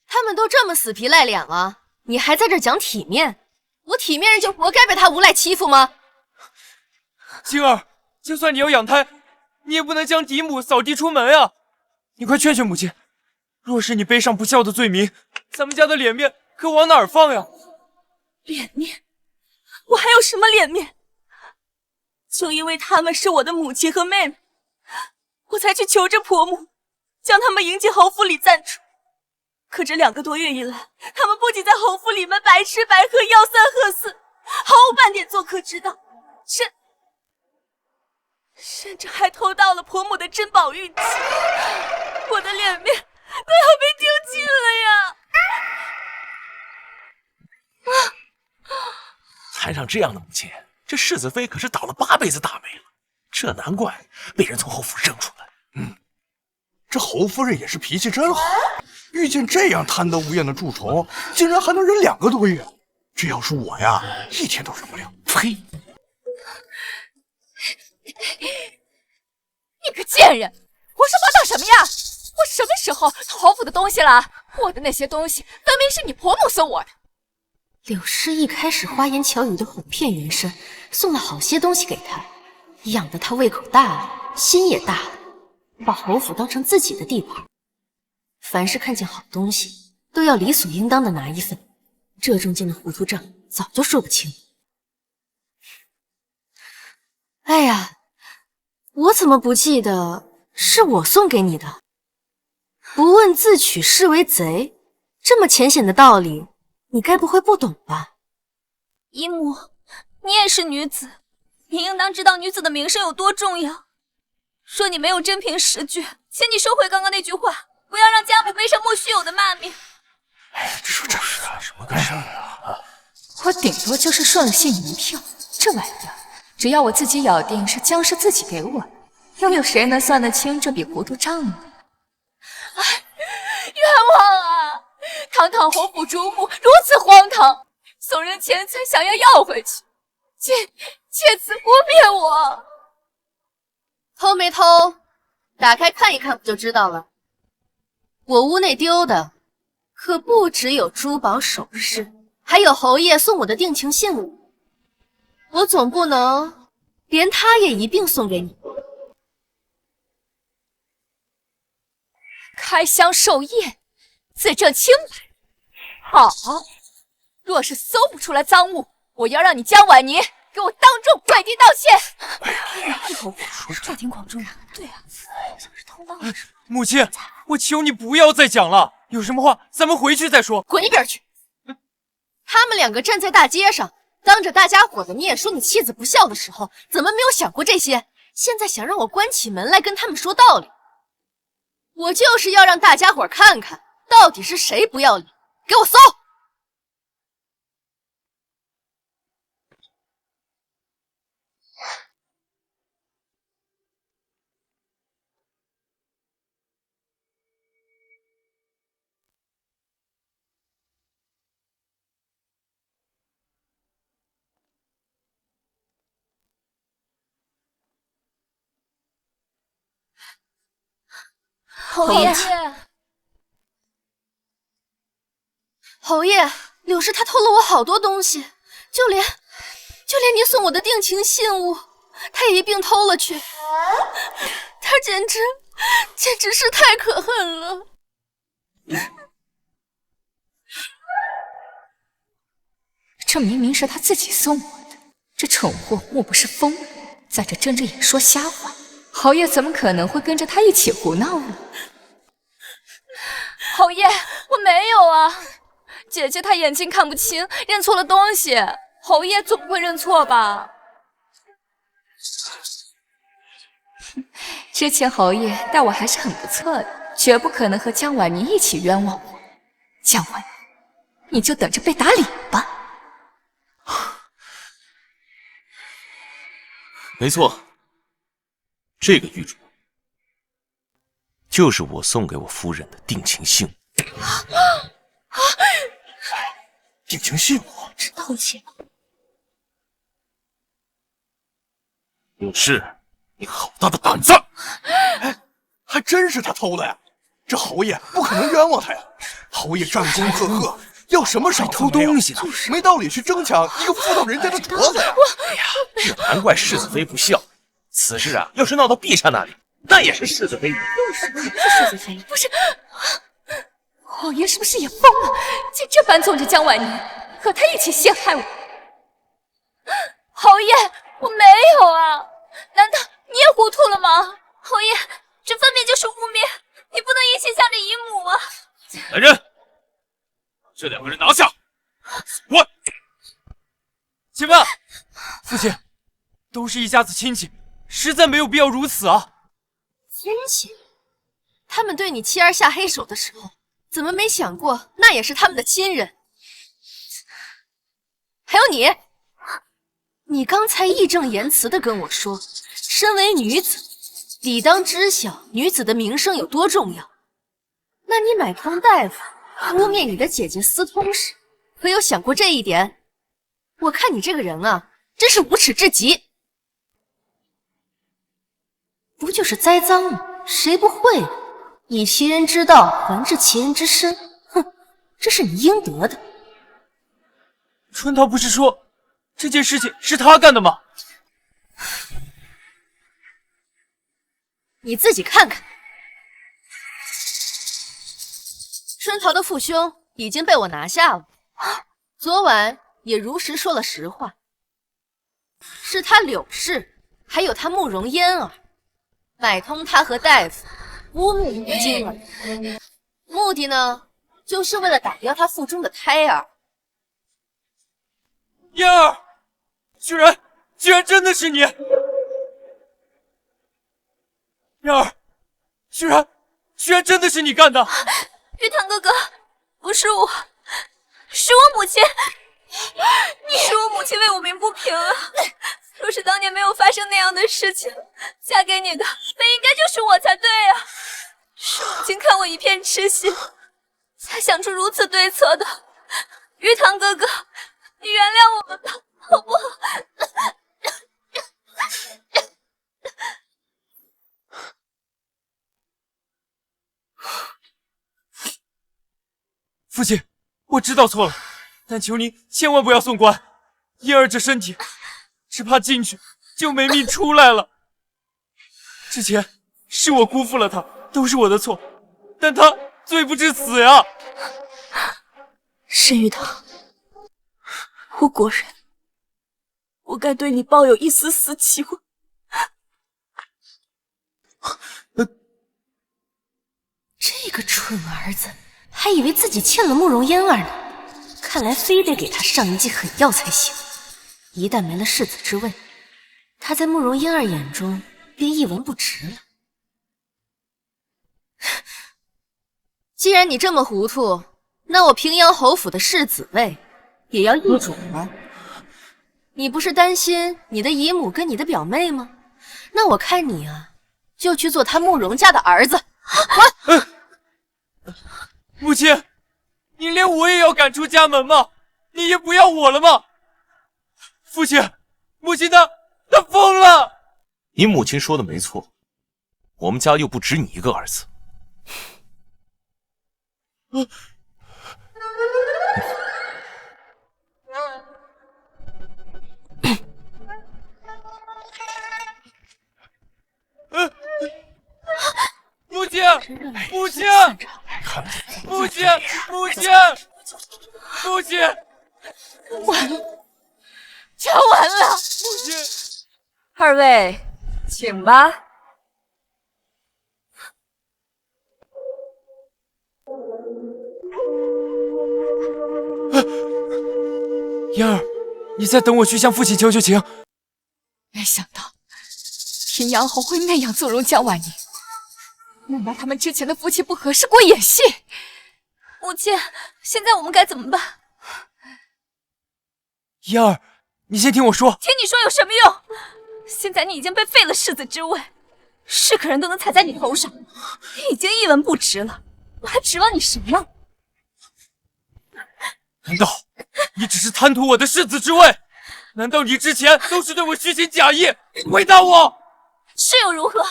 他们都这么死皮赖脸了，你还在这讲体面？我体面人就活该被他无赖欺负吗？
晶儿，就算你要养胎，你也不能将嫡母扫地出门啊！你快劝劝母亲，若是你背上不孝的罪名，咱们家的脸面可往哪儿放呀？
脸面？我还有什么脸面？就因为他们是我的母亲和妹妹，我才去求着婆母，将他们迎进侯府里暂住。可这2个多月以来，他们不仅在侯府里面白吃白喝，吆三喝四，毫无半点做客之道，甚至还偷盗了婆母的珍宝玉器，我的脸面都要被丢尽了呀！
摊上这样的母亲，这世子妃可是倒了8辈子大霉了，这难怪被人从侯府扔出来。
这侯夫人也是脾气真好，遇见这样贪得无厌的蛀虫，竟然还能忍2个多月。这要是我呀，1天都忍不了。呸！
你个贱人，胡说八道什么呀？我什么时候偷侯府的东西了？我的那些东西分明是你婆母送我的。
柳氏一开始花言巧语的哄骗袁生，送了好些东西给他，养得他胃口大了，心也大了，把侯府当成自己的地盘。凡是看见好东西，都要理所应当的拿一份，这中间的糊涂账早就说不清。哎呀，我怎么不记得是我送给你的？不问自取是为贼，这么浅显的道理，你该不会不懂吧？
姨母，你也是女子，你应当知道女子的名声有多重要。说你没有真凭实据，请你收回刚刚那句话，不要让家母背上莫须有的骂名。
这说这是什么个事儿啊？
我顶多就是顺了些银票，这玩意儿，只要我自己咬定是江氏自己给我的，又有谁能算得清这笔糊涂账呢？冤枉啊！堂堂侯府主母如此荒唐，送人钱财想要回去，借此污蔑我。
偷没偷？打开看一看不就知道了。我屋内丢的可不只有珠宝首饰，还有侯爷送我的定情信物。我总不能连他也一并送给你。
开箱授业，自证清白。好，若是搜不出来赃物，我要让你江婉宁给我当众跪地道歉。
侯府这挺广众，对啊，偷盗了。
母亲，我求你不要再讲了，有什么话咱们回去再说。
滚一边去！他们2个站在大街上，当着大家伙的面说你妻子不孝的时候，怎么没有想过这些？现在想让我关起门来跟他们说道理，我就是要让大家伙看看，到底是谁不要脸！给我搜！
侯爷，
侯爷，柳氏她偷了我好多东西，就连你送我的定情信物，她也一并偷了去。她简直是太可恨了。
这明明是他自己送我的，这蠢货莫不是疯了，在这睁着眼说瞎话？侯爷怎么可能会跟着他一起胡闹呢？侯爷，我没有啊，姐姐她眼睛看不清，认错了东西，侯爷总不会认错吧？之前侯爷待我还是很不错的，绝不可能和江婉宁一起冤枉我。江婉宁，你就等着被打脸吧。
没错，这个玉镯就是我送给我夫人的定情信物。
定情信物？
是盗窃吗？
柳氏，你好大的胆子！
哎，还真是他偷的呀！这侯爷不可能冤枉他呀！侯爷战功赫赫，要什么赏
偷东西呢？
没道理去争抢一个妇道人家的驼子呀！
哎呀，这难怪世子妃不孝。此事啊，要是闹到陛下那里，那也是世子妃。
是世子妃，
不是，侯爷是不是也疯了？竟这般纵着江婉宁，和他一起陷害我。侯爷，我没有啊，难道你也糊涂了吗？
侯爷，这分明就是污蔑，你不能一心向着姨母啊！
来人，把这2个人拿下！我，
且慢，父亲，都是一家子亲戚，实在没有必要如此啊！
亲戚，他们对你妻儿下黑手的时候，怎么没想过那也是他们的亲人？还有你，你刚才义正言辞地跟我说，身为女子，理当知晓女子的名声有多重要。那你买通大夫污蔑你的姐姐私通时，可有想过这一点？我看你这个人啊，真是无耻至极。
不就是栽赃吗？谁不会呢？以其人之道还治其人之身，哼，这是你应得的。
春桃不是说这件事情是他干的吗？
你自己看看，春桃的父兄已经被我拿下了，昨晚也如实说了实话，是他柳氏还有他慕容嫣儿买通他和大夫污蔑金儿，目的呢，就是为了打掉他腹中的胎儿。
嫣儿，居然真的是你！嫣儿，居然真的是你干的！
玉堂哥哥，不是我，是我母亲，是我母亲为我鸣不平啊！若是当年没有发生那样的事情，嫁给你的本应该就是我才对啊！是母亲看我一片痴心，才想出如此对策的。玉堂哥哥，你原谅我们吧，好不好？
父亲，我知道错了，但求您千万不要送官。嫣儿这身体，只怕进去就没命出来了。之前是我辜负了他，都是我的错，但他罪不至死呀！
沈玉堂，我果然不该对你抱有一丝丝期望。
这个蠢儿子，还以为自己欠了慕容嫣儿呢，看来非得给他上一剂狠药才行。一旦没了世子之位，他在慕容嫣儿眼中便一文不值了。
既然你这么糊涂，那我平阳侯府的世子位也要易主了。你不是担心你的姨母跟你的表妹吗？那我看你啊，就去做他慕容家的儿子。
母亲，你连我也要赶出家门吗？你也不要我了吗？父亲，母亲他疯了！
你母亲说的没错，我们家又不止你一个儿子。
母亲，母亲，母亲，母亲，母亲，
完了，全完了！
母亲，
二位，请吧。
嫣儿，你再等我去向父亲求求情。
没想到平阳侯会那样纵容江婉宁，难道他们之前的夫妻不和是过演戏？
母亲，现在我们该怎么办？
嫣儿，你先听我说。
听你说有什么用？现在你已经被废了世子之位，是个人都能踩在你头上，你已经一文不值了，我还指望你什么？
难道你只是贪图我的世子之位？难道你之前都是对我虚情假意？回答我！
是又如何？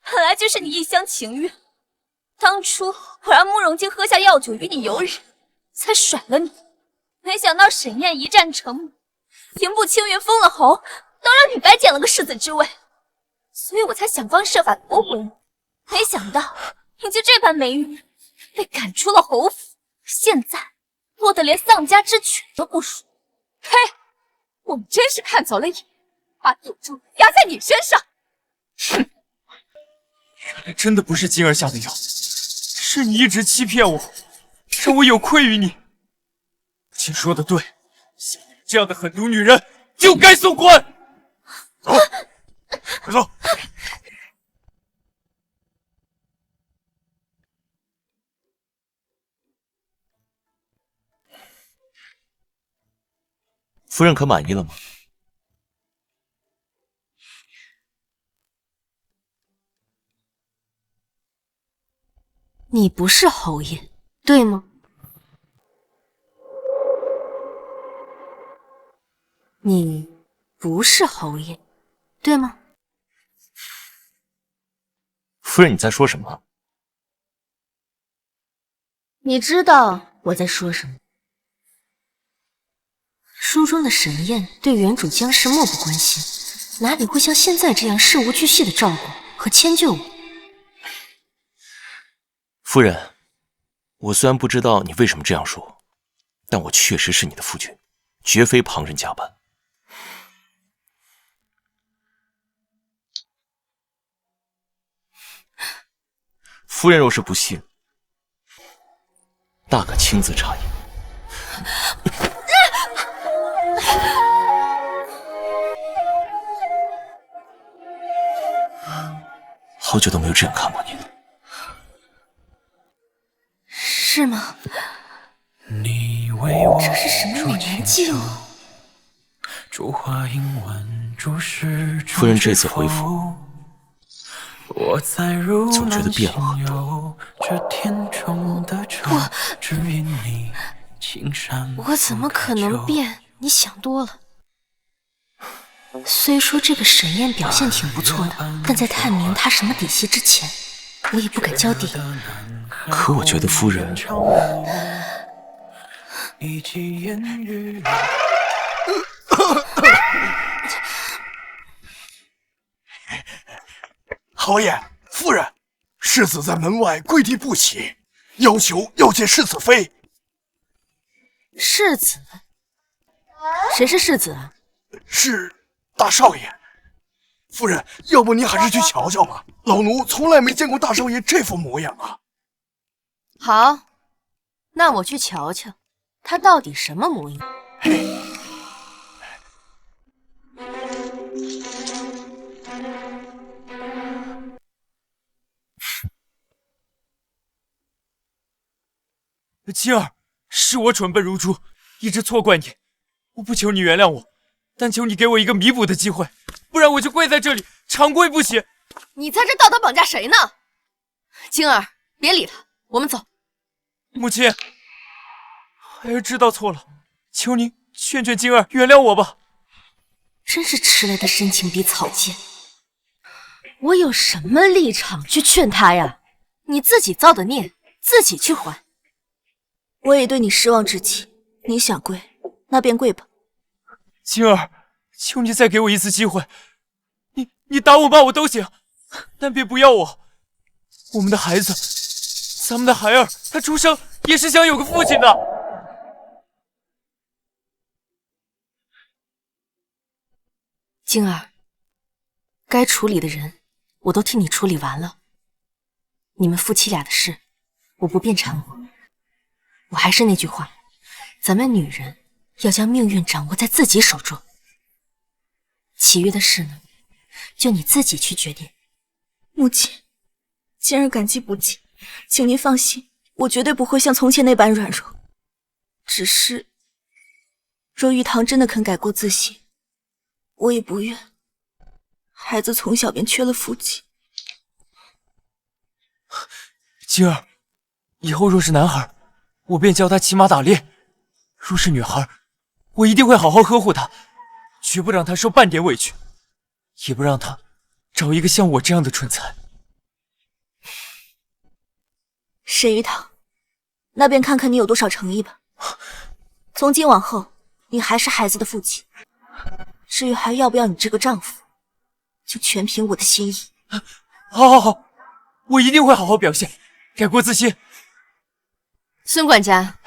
本来就是你一厢情愿。当初我让慕容京喝下药酒与你有染，才甩了你。没想到沈燕一战成名，平步青云封了侯，倒让你白捡了个世子之位，所以我才想方设法夺回你。没想到你就这般没运，被赶出了侯府，现在落得连丧家之犬都不属。
嘿，我们真是看走了眼，把赌注压在你身上。
哼，原来真的不是金儿下的药，是你一直欺骗我，让我有愧于你。母亲说的对，像你这样的狠毒女人就该送官。走。
快走！
夫人可满意了吗？
你不是侯爷，对吗？你不是侯爷，对吗？
夫人，你在说什么？
你知道我在说什么？书中的沈宴对原主江氏漠不关心，哪里会像现在这样事无巨细的照顾和迁就我？
夫人，我虽然不知道你为什么这样说，但我确实是你的夫君，绝非旁人假扮。夫人若是不信，大可亲自查验。好久都没有这样看过你了。
是吗？这是什么美男计哦？
夫人这次回府，总觉得变了很多。
我怎么可能变？你想多了。虽说这个沈宴表现挺不错的，但在探明他什么底细之前，我也不敢交底。
可我觉得夫人……
侯爷、夫人，世子在门外跪地不起，要求要见世子妃。
世子？谁是世子啊？
是大少爷。夫人，要不您还是去瞧瞧吧，老奴从来没见过大少爷这副模样啊。
好，那我去瞧瞧，他到底什么模样。
青儿，是我蠢笨如猪，一直错怪你。我不求你原谅我，但求你给我一个弥补的机会，不然我就跪在这里，长跪不起。
你在这道德绑架谁呢？晶儿，别理他，我们走。
母亲，孩儿知道错了，求您劝劝晶儿原谅我吧。
真是迟来的深情比草贱。我有什么立场去劝他呀？你自己造的孽，自己去还。
我也对你失望至极，你想跪，那便跪吧。
晶儿，求你再给我一次机会，你打我骂我都行，但别不要我。我们的孩子，咱们的孩儿，他出生也是想有个父亲的。
晶儿，该处理的人我都替你处理完了，你们夫妻俩的事我不便掺和。我还是那句话，咱们女人要将命运掌握在自己手中，其余的事呢，就你自己去决定。
母亲，今儿感激不尽，请您放心，我绝对不会像从前那般软弱。只是，若玉堂真的肯改过自新，我也不愿孩子从小便缺了父亲。
晶儿，以后若是男孩，我便教他骑马打猎；若是女孩，我一定会好好呵护她，绝不让她受半点委屈，也不让她找一个像我这样的蠢材。
沈玉堂，那便看看你有多少诚意吧。从今往后，你还是孩子的父亲，至于还要不要你这个丈夫，就全凭我的心意。
好，我一定会好好表现，改过自新。
孙管家，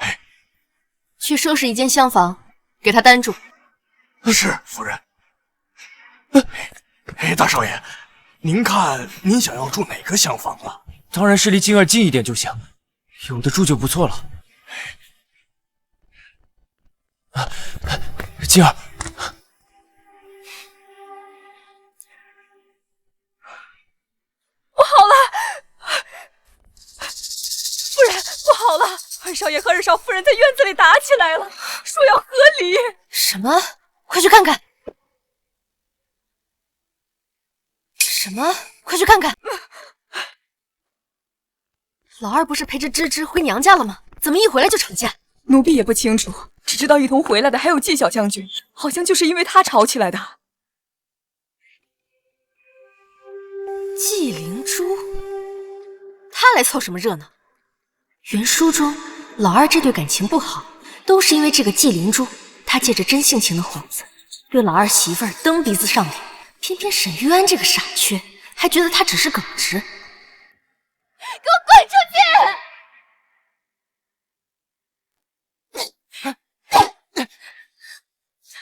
去收拾一间厢房，给他单住。
是，夫人。大少爷，您看您想要住哪个厢房啊？
当然是离晶儿近一点就行，有的住就不错了。晶儿，
二少爷和二少夫人在院子里打起来了，说要和离。
什么？快去看看！什么？快去看看！老二不是陪着芝芝回娘家了吗？怎么一回来就吵架？
奴婢也不清楚，只知道一同回来的还有纪小将军，好像就是因为他吵起来的。
纪灵珠，他来凑什么热闹？原书中，老二这对感情不好，都是因为这个纪灵珠。他借着真性情的幌子，对老二媳妇儿蹬鼻子上脸，偏偏沈玉安这个傻缺，还觉得他只是耿直。
给我滚出去！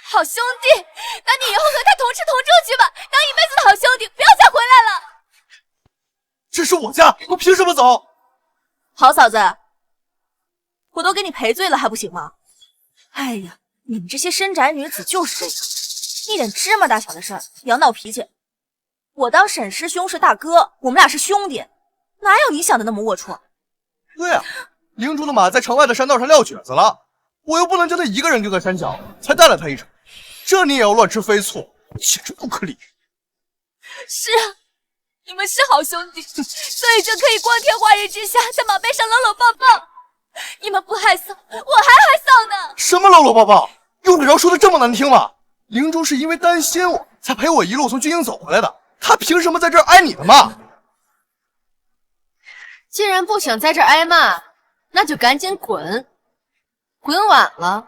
好兄弟，那你以后和他同吃同住去吧，当一辈子的好兄弟，不要再回来了。
这是我家，我凭什么走？
好嫂子，我都给你赔罪了，还不行吗？哎呀，你们这些深宅女子就是这样，一点芝麻大小的事儿也要闹脾气。我当沈师兄是大哥，我们俩是兄弟，哪有你想的那么龌龊？
对呀，灵珠的马在城外的山道上撂蹶子了，我又不能叫他一个人丢在山脚，才带了他一程，这你也要乱吃飞醋，简直不可理喻。
是啊，你们是好兄弟，所以就可以光天化日之下在马背上搂搂抱抱。你们不害臊，我还害臊呢。
什么搂搂抱抱？用得着说的这么难听吗？灵珠是因为担心我才陪我一路从军营走回来的，他凭什么在这儿挨你的骂？
既然不想在这儿挨骂，那就赶紧滚！滚晚了，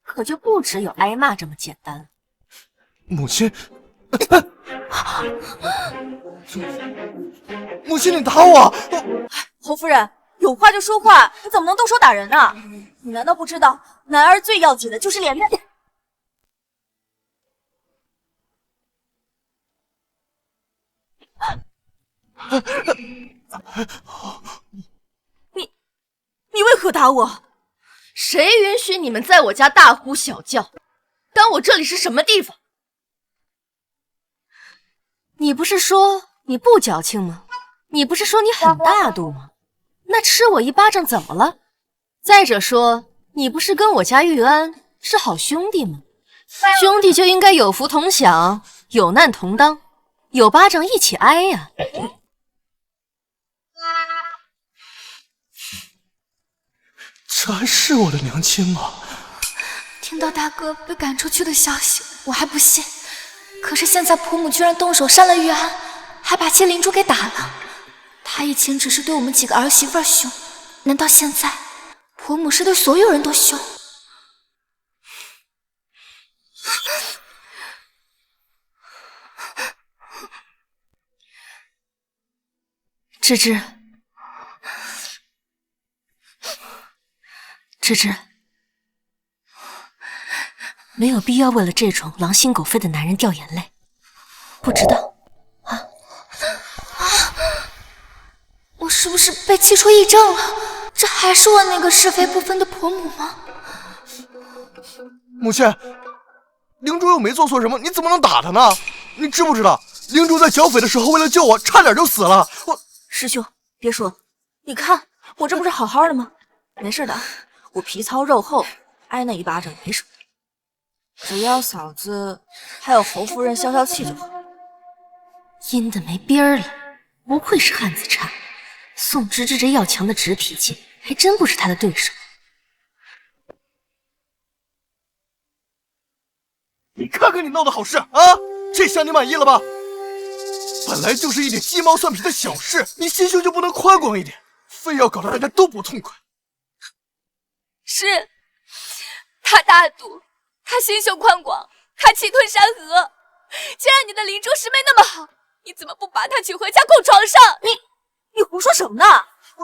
可就不只有挨骂这么简单。
母亲，母亲，你打我！
侯夫人，有话就说话，你怎么能动手打人呢？你难道不知道，男儿最要紧的就是脸面？你为何打我？
谁允许你们在我家大呼小叫？当我这里是什么地方？你不是说你不矫情吗？你不是说你很大度吗？那吃我一巴掌怎么了？再者说，你不是跟我家玉安是好兄弟吗？兄弟就应该有福同享，有难同当，有巴掌一起挨呀！
这还是我的娘亲吗？
听到大哥被赶出去的消息，我还不信。可是现在婆母居然动手杀了玉安，还把纪灵珠给打了。她以前只是对我们几个儿媳妇凶，难道现在婆母是对所有人都凶？
芝芝，芝芝，没有必要为了这种狼心狗肺的男人掉眼泪。不知道
我是不是被气出癔症了？这还是我那个是非不分的婆母吗？
母亲，灵珠又没做错什么，你怎么能打她呢？你知不知道，灵珠在剿匪的时候为了救我，差点就死了。
师兄，别说了，你看我这不是好好的吗？没事的，我皮糙肉厚，挨那一巴掌没什么。只要嫂子还有侯夫人消消气就好。
阴的没边儿了，不愧是汉子差。宋芝芝这要强的直脾气，还真不是他的对手。
你看看你闹的好事啊，这下你满意了吧？本来就是一点鸡毛蒜皮的小事，你心胸就不能宽广一点，非要搞得大家都不痛快。
是，他大度，他心胸宽广，他气吞山河。既然你的灵珠师妹那么好，你怎么不把她娶回家供床上？
你胡说什么呢？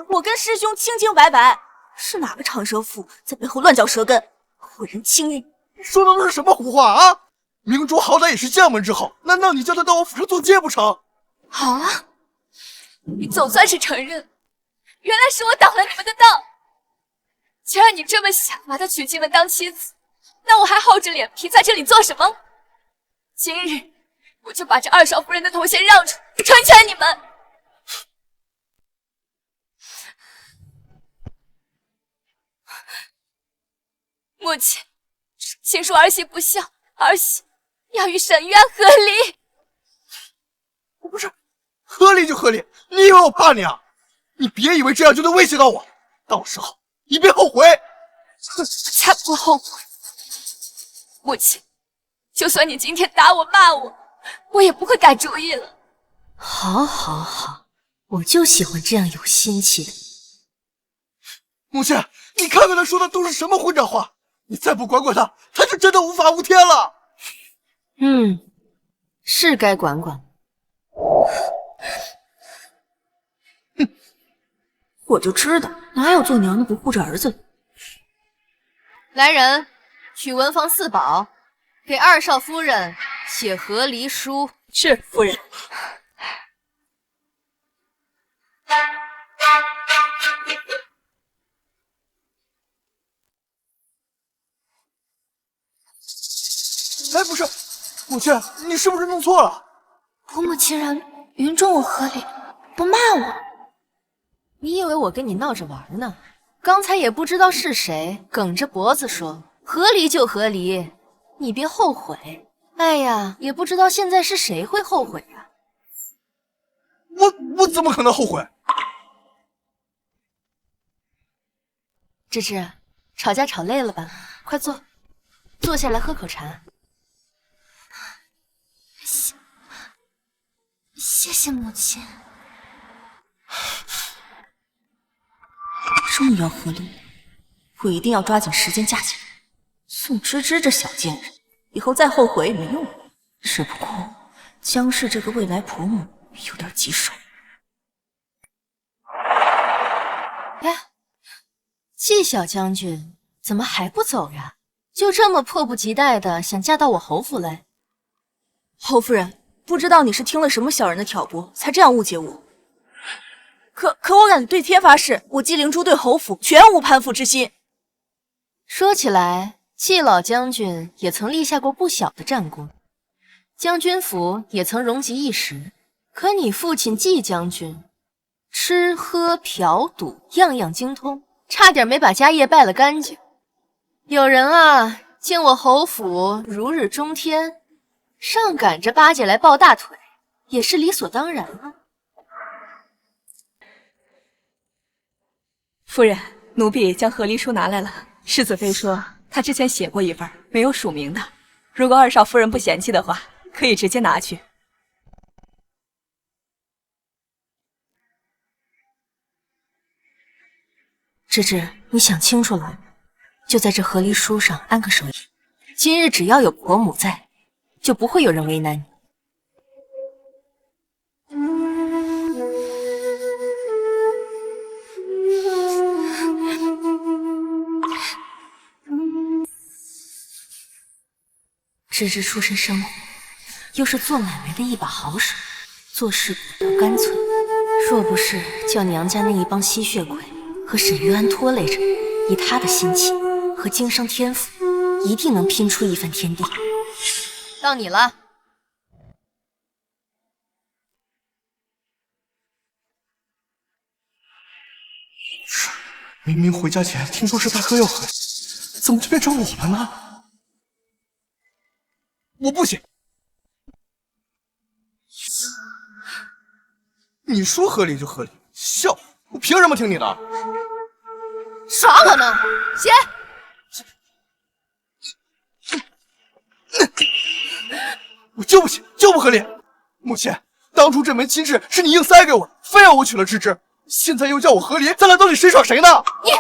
我跟师兄清清白白，是哪个长舌妇在背后乱嚼舌根，毁人清誉？
你说的都是什么胡话啊？明珠好歹也是将门之后，难道你叫她到我府上做妾不成？
好啊，你总算是承认，原来是我挡了你们的道。既然你这么想把她娶进门当妻子，那我还厚着脸皮在这里做什么？今日我就把这二少夫人的头衔让出，成全你们。
父亲，请恕儿媳不孝，儿媳要与沈渊和离。
不是，合理就合理，你以为我怕你啊？你别以为这样就能威胁到我，到时候你别后悔。
才不后悔。母亲，就算你今天打我骂我，我也不会改主意了。
好，好，好，我就喜欢这样有心气的。
母亲，你看看他说的都是什么混账话！你再不管管他，他就真的无法无天了。
是该管管。
我就知道，哪有做娘的不护着儿子的？
来人，取文房四宝，给二少夫人写和离书。
是夫人。
哎，不是，母亲，你是不是弄错了？
伯母竟然允准我和离，不骂我。
你以为我跟你闹着玩呢？刚才也不知道是谁梗着脖子说和离就和离，你别后悔。哎呀，也不知道现在是谁会后悔啊！
我怎么可能后悔？
芝芝，吵架吵累了吧？快坐下来喝口茶。
谢谢母亲。
终于要和离了，我一定要抓紧时间嫁进来。宋芝芝这小贱人，以后再后悔也没用了。只不过江氏这个未来婆母有点棘手。
哎，季小将军怎么还不走呀？就这么迫不及待的想嫁到我侯府来？
侯夫人，不知道你是听了什么小人的挑拨，才这样误解我。可我敢对天发誓，我纪灵珠对侯府全无攀附之心。
说起来，季老将军也曾立下过不小的战功，将军府也曾荣极一时。可你父亲季将军，吃喝嫖赌样样精通，差点没把家业败了干净。有人啊，见我侯府如日中天，上赶着巴结来抱大腿，也是理所当然啊。
夫人，奴婢将和离书拿来了。世子妃说，她之前写过一份，没有署名的。如果二少夫人不嫌弃的话，可以直接拿去。
芝芝，你想清楚了，就在这和离书上安个手印。今日只要有婆母在，就不会有人为难你。芝芝出身生活，又是做买卖的一把好手，做事果断干脆。若不是叫娘家那一帮吸血鬼和沈玉安拖累着，以他的心气和经商天赋，一定能拼出一番天地。
到你了。
明明回家前听说是大哥要和，怎么就变成我了呢？我不行！你说合理就合理，笑！我凭什么听你的？
耍我呢？写！
我就不行，就不合理！母亲，当初这门亲事是你硬塞给我的，非要我娶了芝芝，现在又叫我和离，咱俩到底谁耍谁呢？
你！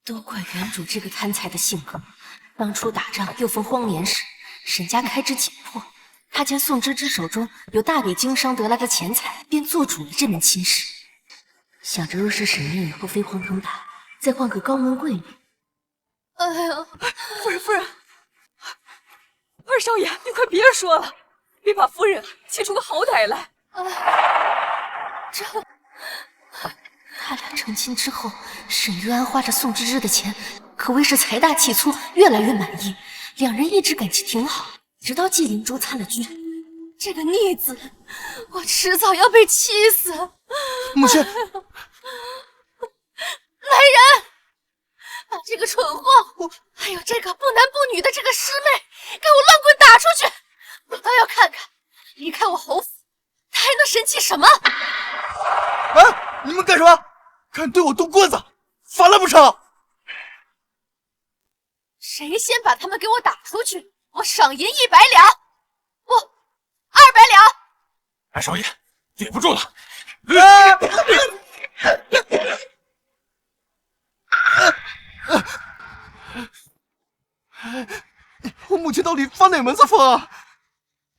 都怪原主这个贪财的性格。当初打仗又逢荒年时，沈家开支紧迫，他见宋芝芝手中有大笔经商得来的钱财，便做主了这门亲事。想着若是沈渊以后飞黄腾达，再换个高门贵女。
哎呀，
夫人，二少爷，你快别说了，别把夫人气出个好歹来。
他俩成亲之后，沈玉安花着宋芝芝的钱，可谓是财大气粗，越来越满意。两人一直感情挺好，直到纪灵珠参了军。
这个逆子，我迟早要被气死！
母亲，
来人，蠢货！还有这个不男不女的这个师妹，给我乱滚打出去！我倒要看看，离开我侯府，他还能神气什么？
啊！你们干什么？敢对我动棍子，罚了不成？
谁先把他们给我打出去，我赏银100两，不，200两。
二少爷，对不住了。
我母亲到底发哪门子疯啊？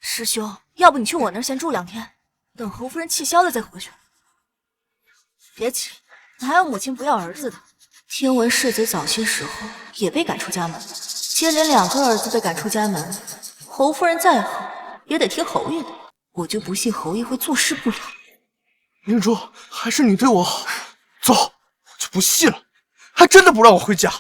师兄，要不你去我那儿先住2天，等侯夫人气消了再回去。别急，哪有母亲不要儿子的？听闻世子早些时候也被赶出家门，接连2个儿子被赶出家门，侯夫人再好也得听侯爷的。我就不信侯爷会坐视不理。
明珠，还是你对我好。走，我就不信了，还真的不让我回家。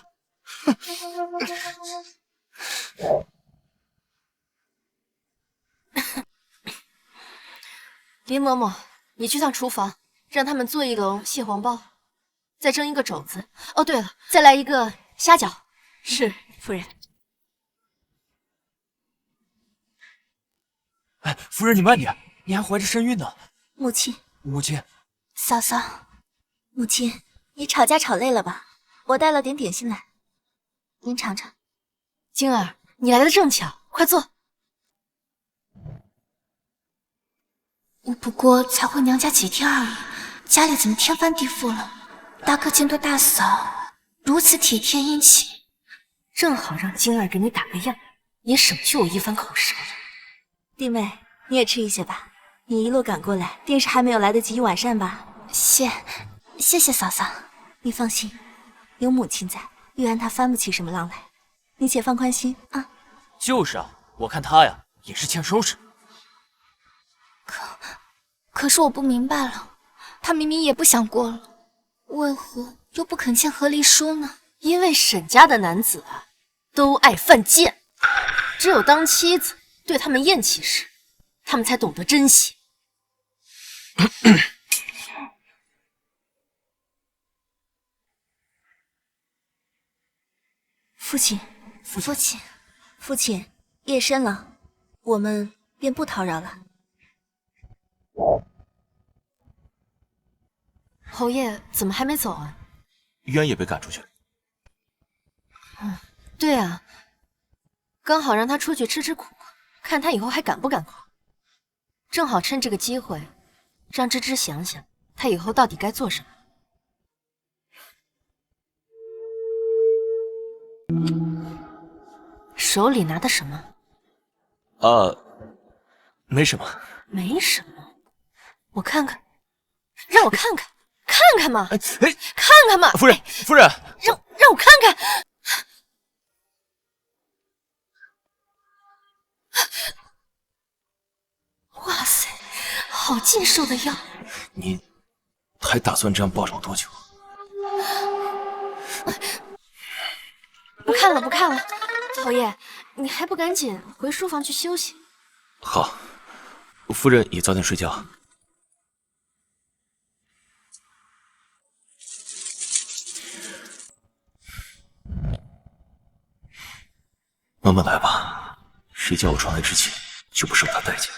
林嬷嬷，你去趟厨房，让他们做一笼蟹黄包，再蒸一个肘子。哦，对了，再来一个虾饺。
是，夫人。
哎，夫人你慢点，你还怀着身孕呢。
母亲，
母亲，
嫂嫂，母亲，你吵架吵累了吧？我带了点点心来，您尝尝。
晶儿，你来的正巧，快坐。
我不过才回娘家几天而已，家里怎么天翻地覆了？大哥见多大嫂如此体贴殷勤，
正好让晶儿给你打个样，也省去我一番口舌。
弟妹，你也吃一些吧。你一路赶过来，定是还没有来得及一晚膳吧？
谢谢嫂嫂。
你放心，有母亲在，玉安她翻不起什么浪来，你且放宽心啊。
就是啊，我看他呀也是欠收拾。
可是我不明白了，他明明也不想过了，为何又不肯签和离书呢？
因为沈家的男子啊，都爱犯贱，只有当妻子对他们厌弃时，他们才懂得珍惜。
父亲，父亲，夜深了，我们便不叨扰了。
侯爷怎么还没走啊？
玉安也被赶出去了。
对啊，刚好让他出去吃吃苦，看他以后还敢不敢狂。正好趁这个机会，让芝芝想想他以后到底该做什么。手里拿的什么？
没什么。
没什么，我看看，让我看看，看看嘛，看看嘛，
夫人，
让我看看。哇塞，好禁售的药！
你还打算这样抱着我多久？
不看了，不看了，侯爷，你还不赶紧回书房去休息？
好，夫人也早点睡觉。慢慢来吧，谁叫我传来之前就不受他待见。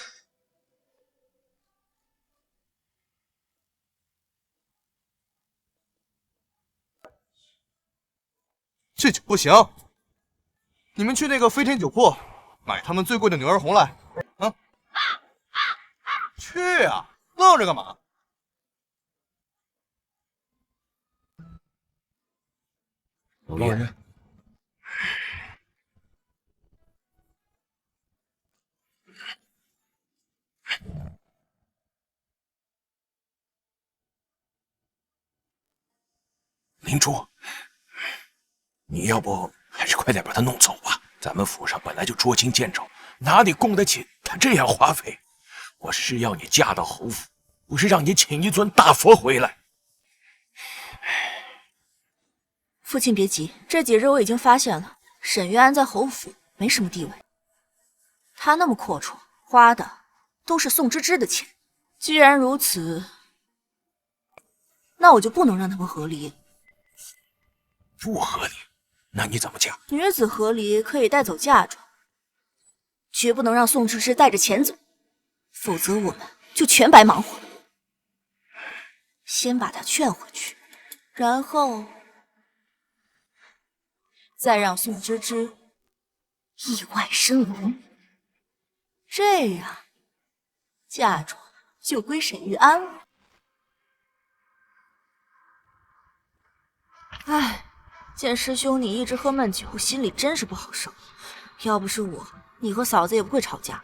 这酒不行，你们去那个飞天酒铺买他们最贵的女儿红来。啊！去啊，愣着干嘛？
老人，
明珠，你要不还是快点把他弄走吧。咱们府上本来就捉襟见肘，哪里供得起他这样花费？我是要你嫁到侯府，不是让你请一尊大佛回来。
父亲别急，这几日我已经发现了，沈玉安在侯府没什么地位。他那么阔绰，花的都是宋芝芝的钱。既然如此，那我就不能让他们和离。
不合理？那你怎么讲？
女子合离可以带走嫁妆，绝不能让宋芝芝带着钱走，否则我们就全白忙活了。先把她劝回去，然后再让宋芝芝意外身亡，这样嫁妆就归沈玉安了。唉，见师兄你一直喝闷酒，心里真是不好受。要不是我，你和嫂子也不会吵架。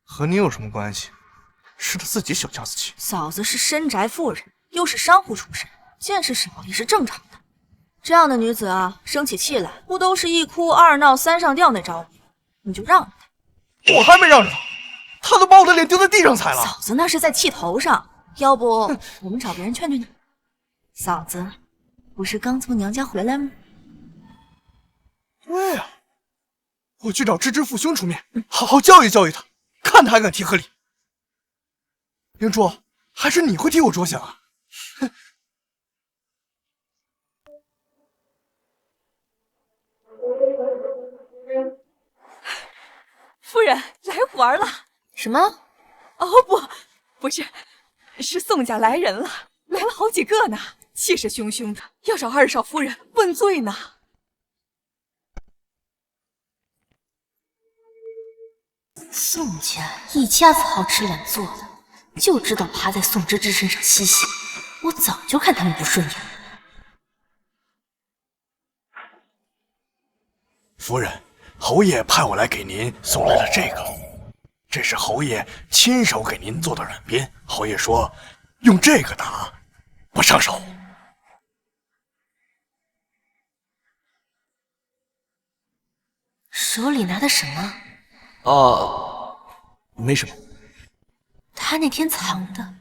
和你有什么关系？是他自己小家子气。
嫂子是深宅妇人，又是商户出身，见识少也是正常的。这样的女子啊，生起气来不都是一哭二闹三上吊那招吗？你就让着她。
我还没让着他，他都把我的脸丢在地上踩了。
嫂子那是在气头上，要不我们找别人劝劝她。嫂子不是刚从娘家回来吗？
对呀，我去找芝芝父兄出面，好好教育教育他，看他还敢提合理。灵珠，还是你会替我着想啊！哼。
夫人来玩了。
什么？
哦不是，是宋家来人了，来了好几个呢，气势汹汹的，要找二少夫人问罪呢。
宋家一家子好吃懒做的，就知道爬在宋芝芝身上嬉戏。我早就看他们不顺眼。
夫人，侯爷派我来给您送来了这个，这是侯爷亲手给您做的软鞭。侯爷说，用这个打不伤手。
手里拿的什么？
没什么。
他那天藏的，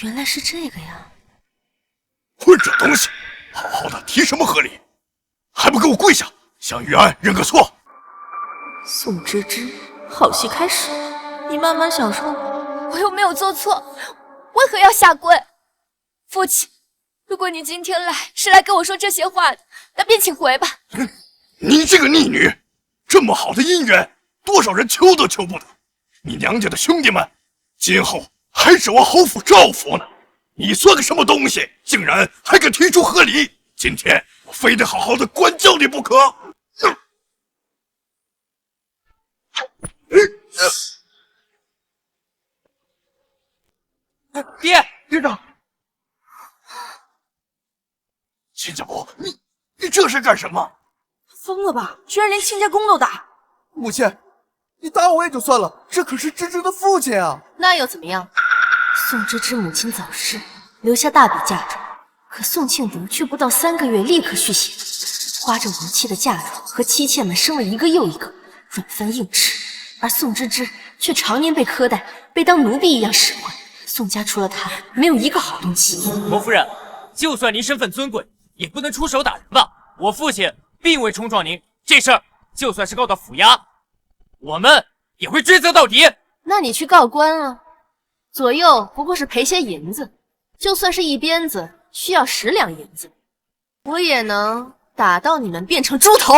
原来是这个呀！
混账东西，好好的提什么合理，还不给我跪下，向玉安认个错！
宋芝芝，好戏开始，你慢慢享受吧。
我又没有做错，为何要下跪？父亲，如果你今天来是来跟我说这些话的，那便请回吧。
你这个逆女，这么好的姻缘，多少人求都求不得。你娘家的兄弟们，今后还指望侯府照拂呢。你算个什么东西，竟然还敢提出和离！今天我非得好好的管教你不可！
爹，
队长，
亲家婆，你这是干什么？
疯了吧？居然连亲家公都打！
母亲，你打我也就算了，这可是芝芝的父亲啊！
那又怎么样？宋芝芝母亲早逝，留下大笔嫁妆，可宋庆德却不到3个月立刻续写，花着亡妻的嫁妆和妻妾们生了一个又一个，软饭硬吃，而宋芝芝却常年被苛待，被当奴婢一样使唤。宋家除了她，没有一个好东西。
侯夫人，就算您身份尊贵，也不能出手打人吧？我父亲并未冲撞您，这事儿就算是告到府衙，我们也会追责到底。
那你去告官了，左右不过是赔些银子，就算是一鞭子需要10两银子，我也能打到你们变成猪头。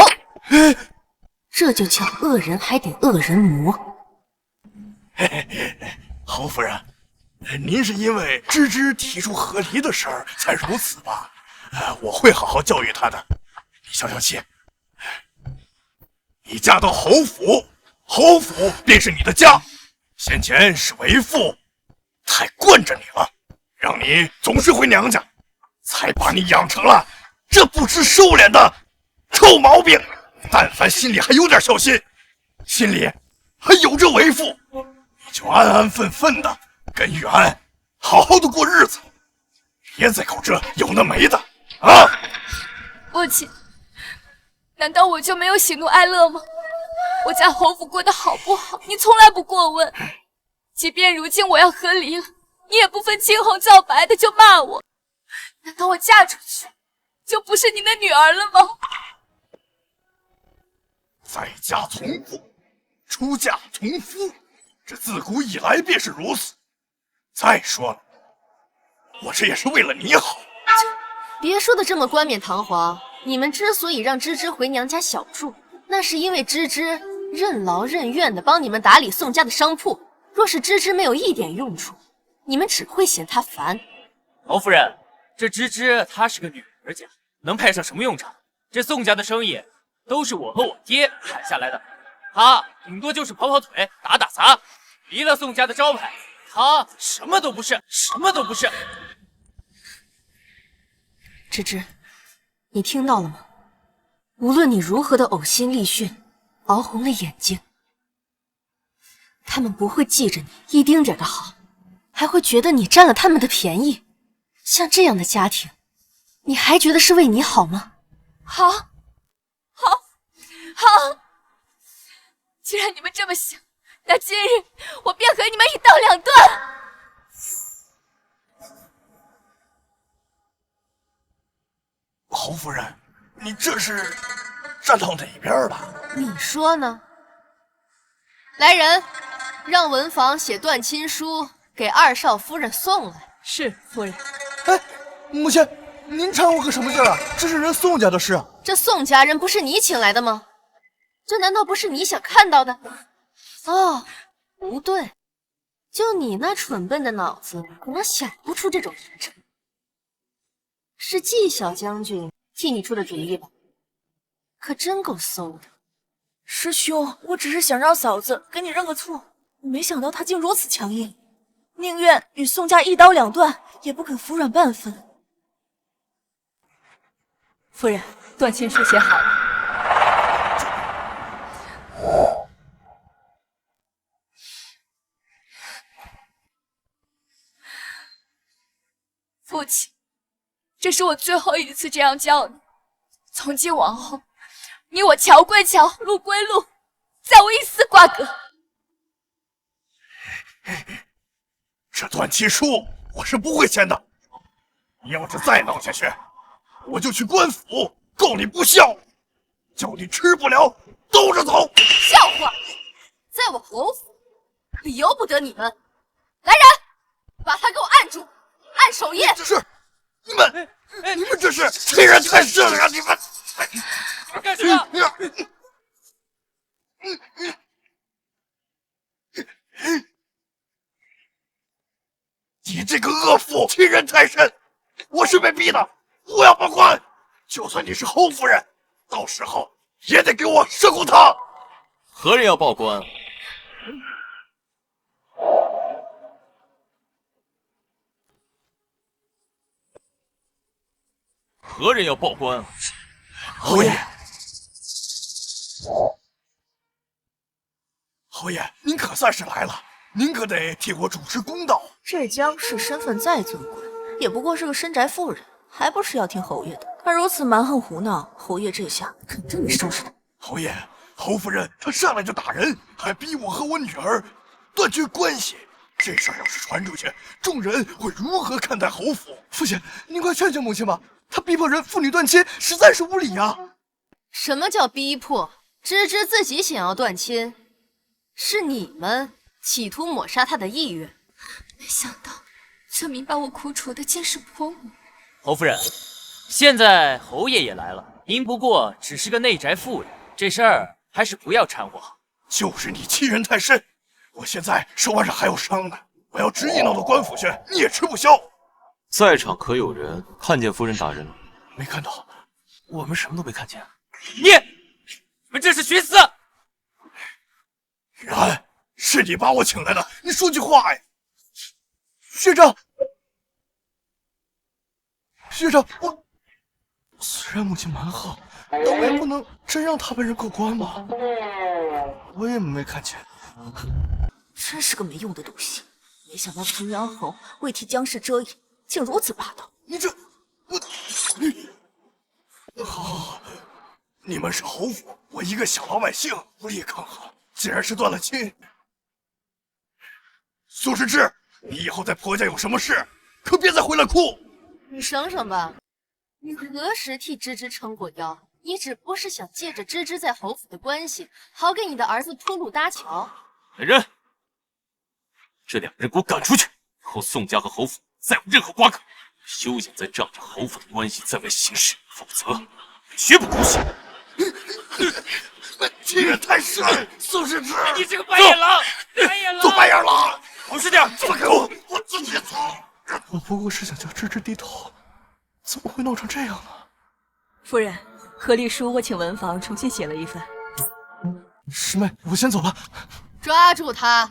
这就叫恶人还得恶人磨。
侯夫人，您是因为芝芝提出和离的事儿才如此吧？我会好好教育她的。你消消气。你嫁到侯府，侯府便是你的家。先前是为父太惯着你了，让你总是回娘家，才把你养成了这不知收敛的臭毛病。但凡心里还有点孝心，心里还有着为父，你就安安分分的跟玉安好好的过日子，别再搞这有的没的啊！
父亲，难道我就没有喜怒哀乐吗？我在侯府过得好不好，你从来不过问。即便如今我要和离了，你也不分青红皂白的就骂我。难道我嫁出去就不是你的女儿了吗？
在家从父，出嫁从夫，这自古以来便是如此。再说了，我这也是为了你好。
别说的这么冠冕堂皇。你们之所以让芝芝回娘家小住，那是因为芝芝任劳任怨的帮你们打理宋家的商铺。若是芝芝没有一点用处，你们只会嫌她烦。
侯夫人，这芝芝她是个女儿家，能派上什么用场？这宋家的生意都是我和我爹砍下来的，她顶多就是跑跑腿、打打杂，离了宋家的招牌，她什么都不是，什么都不是。
芝芝，你听到了吗？无论你如何的呕心沥血，熬红了眼睛，他们不会记着你一丁点的好，还会觉得你占了他们的便宜。像这样的家庭，你还觉得是为你好吗？
好，既然你们这么想，那今日我便和你们一刀两断。
侯夫人，你这是站到哪边了？
你说呢？来人，让文房写断亲书给二少夫人送来。
是夫人。
哎，母亲，您掺和个什么劲儿啊？这是人宋家的事。
这宋家人不是你请来的吗？这难道不是你想看到的？哦，不对，就你那蠢笨的脑子，可能想不出这种人情。是纪小将军替你出的主意吧？可真够馊的。
师兄，我只是想让嫂子给你认个错，没想到她竟如此强硬，宁愿与宋家一刀两断，也不肯服软半分。
夫人，断亲书写好了。父亲，这是我最后一次这样叫你，从今往后，你我桥归桥，路归路，再无一丝瓜葛。
这断亲书我是不会签的。你要是再闹下去，我就去官府告你不孝，叫你吃不了兜着走。
笑话，在我侯府可由不得你们。来人，把他给我按住，按守夜。
是，你们这是欺人太甚了！你们
干什么？
你这个恶妇，欺人太甚！我是被逼的，我要报官。就算你是侯夫人，到时候也得给我摄骨汤。
何人要报官？何人要报官？
侯爷，侯爷，您可算是来了，您可得替我主持公道。
这江氏身份再尊贵，也不过是个深宅妇人，还不是要听侯爷的。她如此蛮横胡闹，侯爷这下肯定得收拾她。
侯爷，侯夫人她上来就打人，还逼我和我女儿断绝关系。这事儿要是传出去，众人会如何看待侯府？父亲，您快劝劝母亲吧，她逼迫人父女断亲，实在是无理啊！
什么叫逼迫？芝芝自己想要断亲，是你们企图抹杀她的意愿。
没想到村民把我苦楚的竟是婆母。
侯夫人，现在侯爷也来了，您不过只是个内宅妇人，这事儿还是不要掺和好。
就是你欺人太甚，我现在手腕上还有伤呢，我要执意闹到官府去，你也吃不消。
在场可有人看见夫人打人？
没看到，我们什么都没看见。
你们这是寻死！
然，是你把我请来的，你说句话呀！学长，学长，我虽然母亲蛮横，但我也不能真让他被人过关吧？我也没看见。
真是个没用的东西！没想到平阳侯为替江氏遮掩，竟如此霸道。
你这，好，你们是侯府，我一个小老百姓无力抗衡。既然是断了亲，苏世志，你以后在婆家有什么事，可别再回来哭。
你省省吧，你何时替芝芝撑过腰？你只不过是想借着芝芝在侯府的关系，好给你的儿子铺路搭桥。
来人，这两个人给我赶出去！以后宋家和侯府再有任何瓜葛，
休想再仗着侯府的关系在外行事，否则绝不姑息。
欺人太甚！宋世之，
你这个白眼狼！白眼狼！
做白眼狼！
老实点！
放开我！我自己走。我不过是想叫芝芝低头，怎么会闹成这样呢？
夫人，和丽书我请文房重新写了一份。
师妹，我先走了。
抓住他！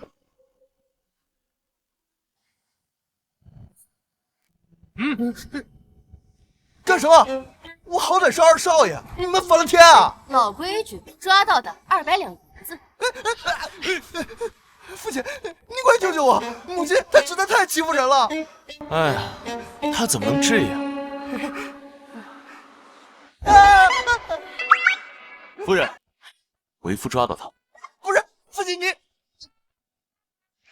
干什么？我好歹是二少爷，你们反了天啊！
老规矩，抓到的200两银子。
父亲，你快救救我！母亲她实在太欺负人了。
哎呀，他怎么能这样？夫人，为夫抓到他。
不是，父亲你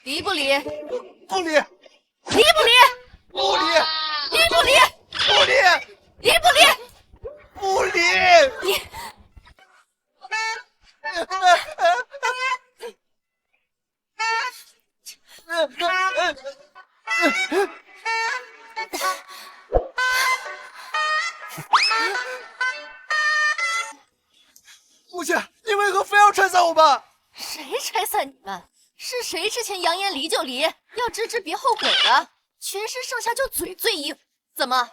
离不离？
不理，
离不离？
不理，
离不离？
不理，
离不离？
不理。
你
母亲，你为何非要拆散我们？
谁拆散你们？是谁之前扬言离就离，要芝芝别后悔的？全身上下就嘴最硬，怎么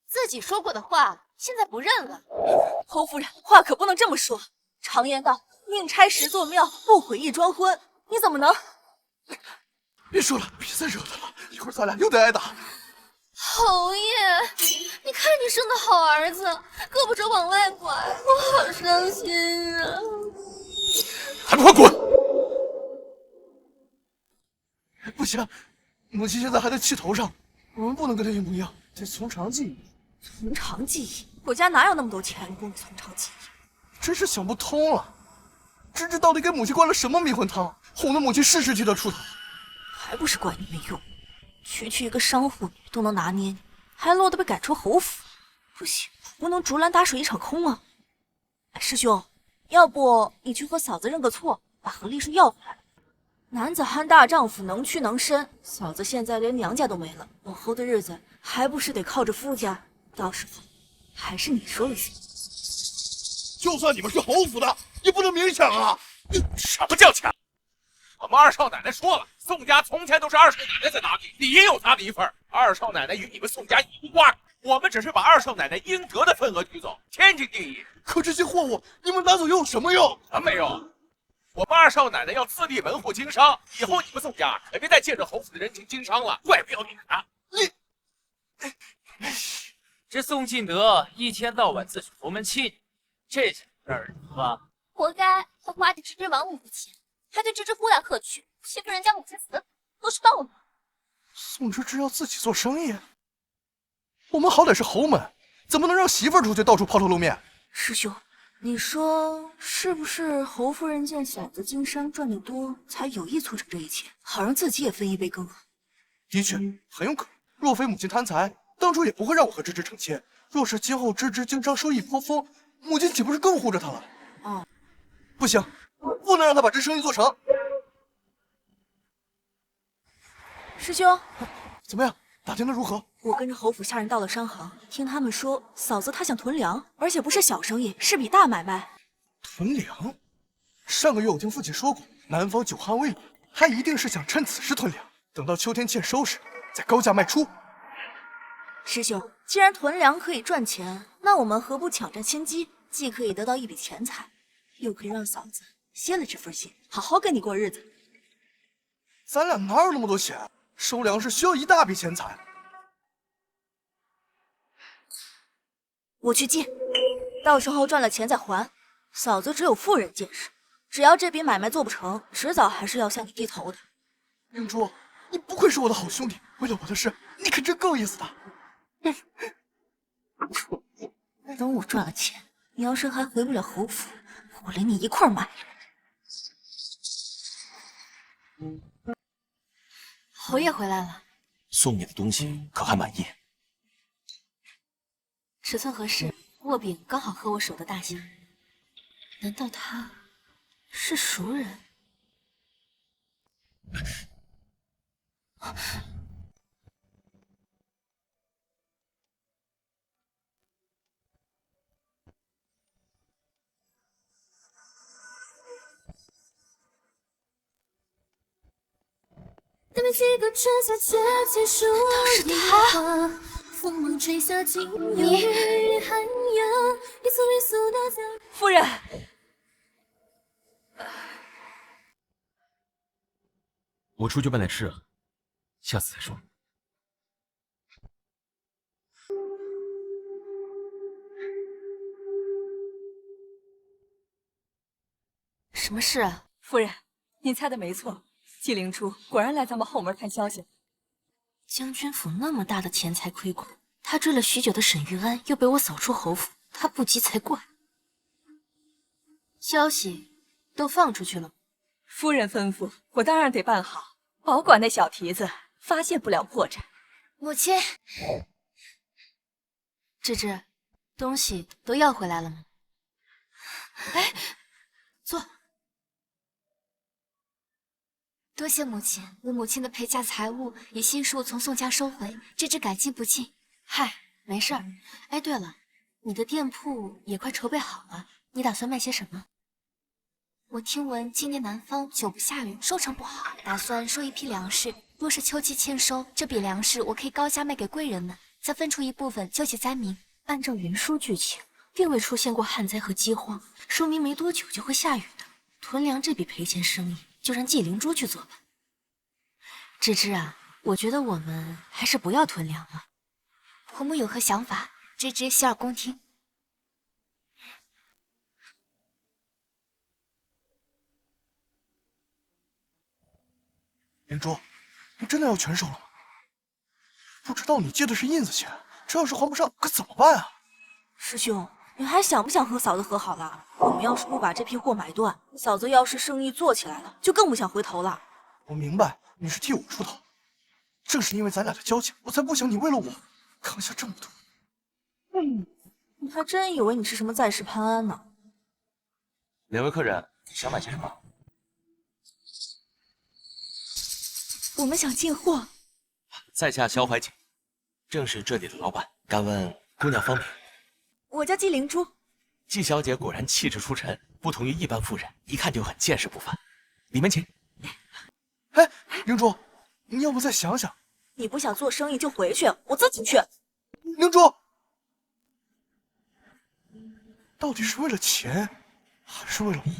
自己说过的话现在不认了？
侯夫人，话可不能这么说。常言道，宁拆10座庙，不毁一桩婚。你怎么能？
别说了，别再惹他了，一会儿咱俩又得挨打。
侯爷，你看你生的好儿子，胳膊肘往外拐，我好伤心啊！
还不快滚！不行，母亲现在还在气头上，我们不能跟她一模一样，得从长计议。
从长计议？我家哪有那么多钱供你从长计议？
真是想不通了，芝芝到底给母亲灌了什么迷魂汤，哄得母亲事事替她出头？
还不是怪你没用，区一个商户女都能拿捏你，还落得被赶出侯府。不行，不能竹篮打水一场空啊！哎，师兄，要不你去和嫂子认个错，把何丽书要回来。男子汉大丈夫，能屈能伸。嫂子现在连娘家都没了，往后的日子还不是得靠着夫家？到时候还是你说了算。
就算你们是侯府的，也不能明抢啊！
什么叫抢？我们二少奶奶说了，宋家从前都是二少奶奶在打理，理应有她的一份。二少奶奶与你们宋家一无瓜葛，我们只是把二少奶奶应得的份额取走，天经地义。
可这些货物你们拿走又有什么用？
没有，我们二少奶奶要自立门户经商，以后你们宋家可别再借着侯府的人情经商了，怪不要脸的。
这宋敬德一天到晚自诩佛门亲，这下让人吧？
活该，他花的芝芝王母的钱，还对芝芝呼来喝去，欺负人家母亲死，都是道理。
宋芝芝要自己做生意，我们好歹是侯门，怎么能让媳妇儿出去到处抛头露面？
师兄，你说是不是侯夫人见嫂子经商赚得多，才有意促成这一切，好让自己也分一杯羹啊？
的确，很有可能。若非母亲贪财，当初也不会让我和芝芝成亲。若是今后芝芝经商收益颇丰，母亲岂不是更护着她了？
哦，
不行，不能让她把这生意做成。
师兄，
怎么样？打听的如何？
我跟着侯府下人到了商行，听他们说，嫂子她想囤粮，而且不是小生意，是笔大买卖。
囤粮？上个月我听父亲说过，南方久旱未雨，他一定是想趁此时囤粮，等到秋天欠收时，再高价卖出。
师兄，既然囤粮可以赚钱，那我们何不抢占先机？既可以得到一笔钱财，又可以让嫂子歇了这份心，好好跟你过日子。
咱俩哪有那么多钱？收粮食需要一大笔钱财。
我去借，到时候赚了钱再还。嫂子只有妇人见识，只要这笔买卖做不成，迟早还是要向你低头的。
明珠，你不愧是我的好兄弟，为了我的事，你可真够意思的。
等我赚了钱，你要是还回不了侯府，我连你一块买了。
侯爷回来了，
送你的东西可还满意？
尺寸合适，握柄刚好合我手的大小。难道他是熟人？
当是他。
夫人，
我出去办点事啊，下次再说。
什么事啊？
夫人，您猜的没错，纪灵珠果然来咱们后门探消息。
将军府那么大的钱财亏空，他追了许久的沈玉安又被我扫出侯府，他不急才怪。消息都放出去了吗？
夫人吩咐，我当然得办好，保管那小蹄子发现不了破绽。
母亲，芝芝，东西都要回来了吗？哎，坐。
多谢母亲，为母亲的陪嫁财物已悉数从宋家收回，芝芝感激不尽。
嗨，没事儿。哎，对了，你的店铺也快筹备好了，你打算卖些什么？
我听闻今年南方久不下雨，收成不好，打算收一批粮食。若是秋季欠收，这笔粮食我可以高价卖给贵人们，再分出一部分救济灾民。
按照原书剧情，并未出现过旱灾和饥荒，说明没多久就会下雨的。囤粮这笔赔钱生意，就让纪灵珠去做吧。芝芝啊，我觉得我们还是不要囤粮了。
婆母有何想法？芝芝洗耳恭听。
灵珠，你真的要全收了吗？不知道你借的是印子钱，这要是还不上，可怎么办啊？
师兄，你还想不想和嫂子和好了？我们要是不把这批货买断，嫂子要是生意做起来了，就更不想回头了。
我明白你是替我出头，正是因为咱俩的交情，我才不想你为了我扛下这么多。
你还真以为你是什么在世潘安呢？
两位客人想买些什么？
我们想进货。
在下萧怀瑾，正是这里的老板。敢问姑娘芳名？
我叫纪灵珠。
纪小姐果然气质出尘，不同于一般妇人，一看就很见识不凡。里面请。
哎，灵珠，你要不再想想？
你不想做生意就回去，我自己去。
灵珠，到底是为了钱，还是为了我？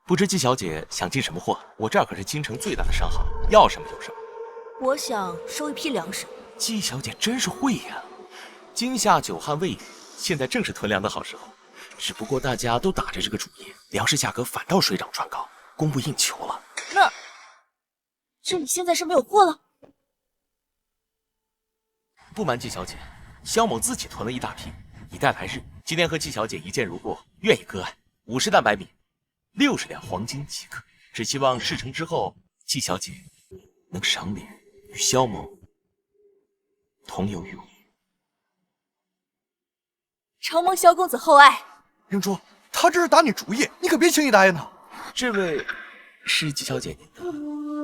不知纪小姐想进什么货？我这儿可是京城最大的商行，要什么有什么。
我想收一批粮食。
纪小姐真是会呀！今夏久旱未雨，现在正是囤粮的好时候。只不过大家都打着这个主意，粮食价格反倒水涨船高，供不应求了。
那这里现在是没有货了？
不瞒纪小姐，萧某自己囤了一大批，以待来日。今天和纪小姐一见如故，愿意割爱50担白米，60两黄金即可。只希望事成之后，纪小姐能赏脸与萧某同游于我。
承蒙萧公子厚爱。
灵珠，他这是打你主意，你可别轻易答应他。
这位是纪小姐您的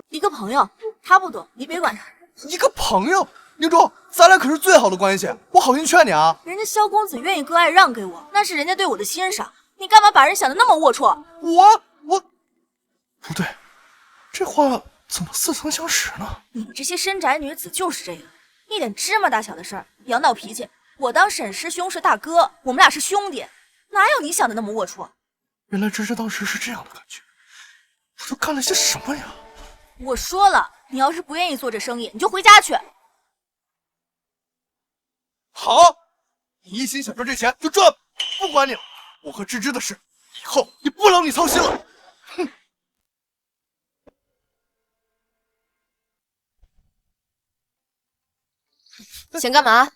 一个朋友，他不懂，你别管他。
一个朋友，灵珠，咱俩可是最好的关系，我好心劝你啊。
人家萧公子愿意割爱让给我，那是人家对我的欣赏。你干嘛把人想的那么龌龊？
我不对，这话怎么似曾相识呢？
你们这些深宅女子就是这样，一点芝麻大小的事儿也要闹脾气。我当沈师兄是大哥，我们俩是兄弟，哪有你想的那么龌龊？
原来芝芝当时是这样的感觉，我都干了些什么呀？
我说了，你要是不愿意做这生意，你就回家去。
好，你一心想赚这钱就赚，不管你了。我和芝芝的事，以后也不劳你操心了。哼！
想干嘛？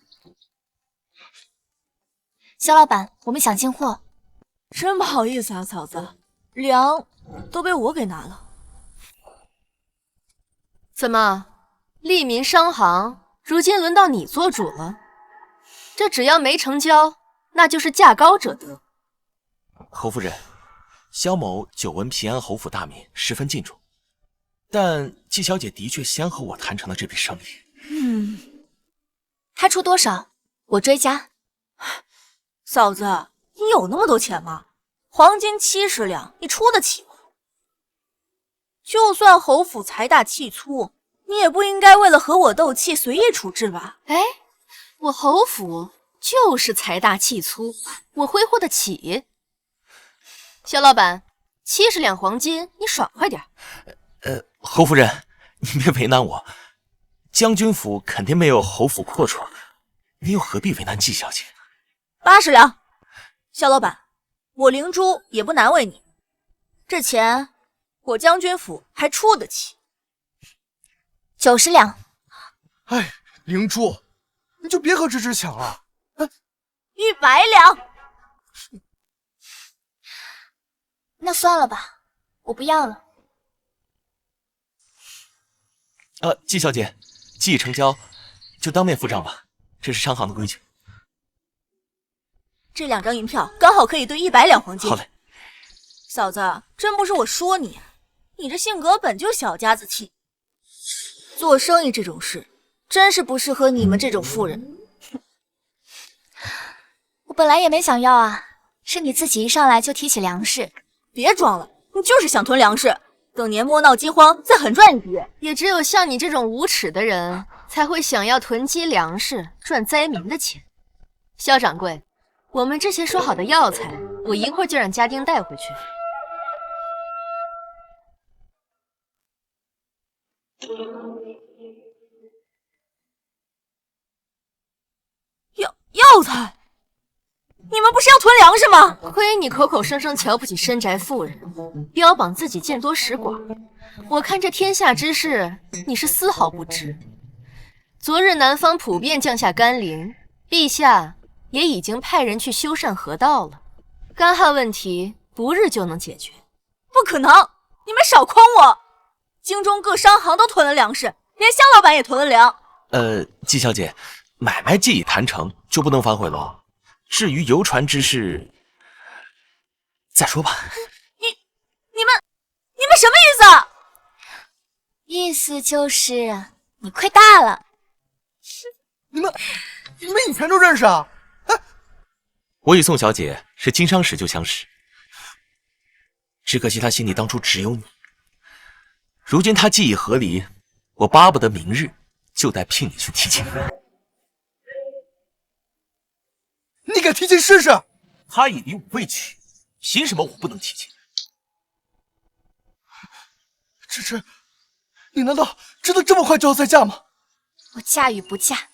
萧老板，我们想进货。
真不好意思啊，嫂子，粮都被我给拿了。
怎么，利民商行如今轮到你做主了？这只要没成交，那就是价高者得。
侯夫人，萧某久闻平安侯府大名，十分敬重。但纪小姐的确先和我谈成了这笔生意。
他出多少，我追加。
嫂子，你有那么多钱吗？黄金70两，你出得起吗？就算侯府财大气粗，你也不应该为了和我斗气随意处置吧？
哎，我侯府就是财大气粗，我挥霍得起。肖老板，70两黄金，你爽快点。
侯夫人，您别为难我，将军府肯定没有侯府阔绰，您又何必为难季小姐
？80两，肖老板，我灵珠也不难为你，这钱我将军府还出得起。
90两。
哎，灵珠，你就别和芝芝抢了。
100两。
那算了吧，我不要了。
季小姐，既已成交，就当面付账吧，这是商行的规矩。
这2张银票刚好可以兑100两黄金。
好嘞。
嫂子，真不是我说你，你这性格本就小家子气，做生意这种事真是不适合你们这种妇人。
我本来也没想要啊，是你自己一上来就提起粮食。
别装了，你就是想囤粮食，等年末闹饥荒再狠赚一笔。
也只有像你这种无耻的人，才会想要囤积粮食，赚灾民的钱。肖掌柜，我们之前说好的药材，我一会儿就让家丁带回去。
药材？你们不是要囤粮食吗？
亏你口口声声瞧不起深宅妇人，标榜自己见多识广。我看这天下之事，你是丝毫不知。昨日南方普遍降下甘霖，陛下也已经派人去修缮河道了，干旱问题不日就能解决。
不可能！你们少诓我！京中各商行都囤了粮食，连肖老板也囤了粮。
季小姐，买卖既已谈成，就不能反悔喽。至于游船之事，再说吧。
你们什么意思啊？
意思就是你亏大了。
你们以前就认识啊？
我与宋小姐是经商时就相识，只可惜她心里当初只有你。如今她既已和离，我巴不得明日就带聘你去提亲。
你敢提亲试试？
他已离我未娶，凭什么我不能提亲？
芝芝，你难道真的这么快就要再嫁吗？
我嫁与不嫁，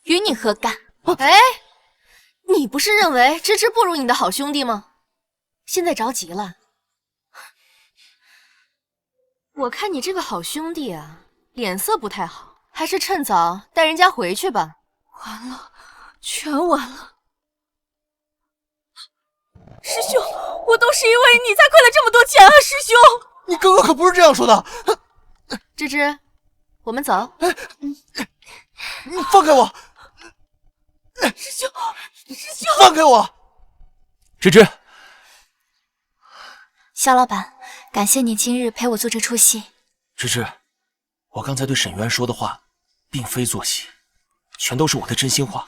与你何干？
哎，你不是认为芝芝不如你的好兄弟吗？现在着急了？我看你这个好兄弟啊，脸色不太好，还是趁早带人家回去吧。
完了，全完了。师兄，我都是因为你才亏了这么多钱啊！师兄，
你刚刚可不是这样说的。
芝芝，我们走。
你放开我！
师兄，
放开我！
芝芝，
肖老板，感谢你今日陪我做这出戏。
芝芝，我刚才对沈渊说的话，并非做戏，全都是我的真心话。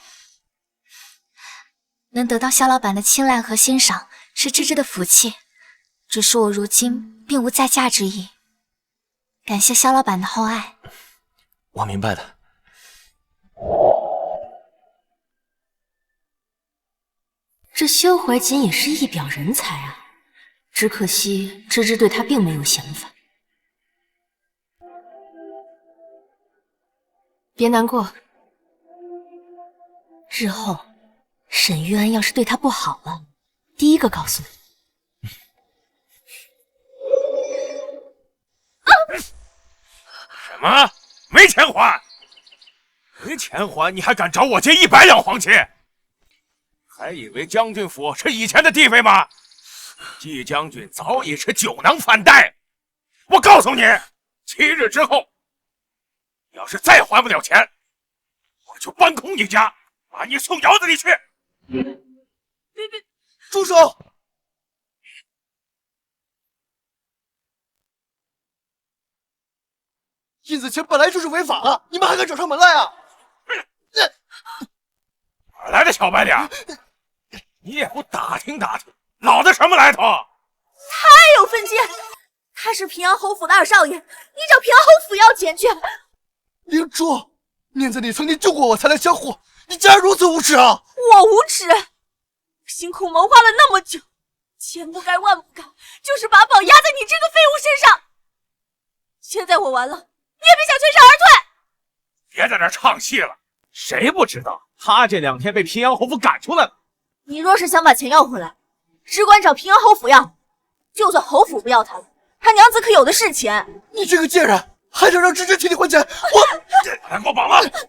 能得到肖老板的青睐和欣赏，是芝芝的福气。只是我如今并无再嫁之意，感谢肖老板的厚爱。
我明白的。
这萧怀瑾也是一表人才啊，只可惜芝芝对他并没有想法。别难过，日后沈玉安要是对他不好了，第一个告诉你。
什么？没钱还？没钱还，你还敢找我借100两黄金？还以为将军府是以前的地位吗？季将军早已是酒囊饭袋。我告诉你，7日之后，要是再还不了钱，我就搬空你家，把你送窑子里去。
住手！印子钱本来就是违法的，你们还敢找上门来啊？
哪来的小白脸？你也不打听打听，老子什么来头？
太有分界！他是平阳侯府的二少爷，你找平阳侯府要钱去！
灵珠，念在你曾经救过我才来相护，你竟然如此无耻啊！
我无耻，辛苦谋划了那么久，千不该万不该，就是把宝压在你这个废物身上。现在我完了，你也别想全身而退。
别在这唱戏了，谁不知道他这2天被平阳侯府赶出来了？
你若是想把钱要回来，只管找平阳侯府要，就算侯府不要他了，他娘子可有的是钱。
你这个贱人，还想让芝芝替你还钱？
来给我绑了！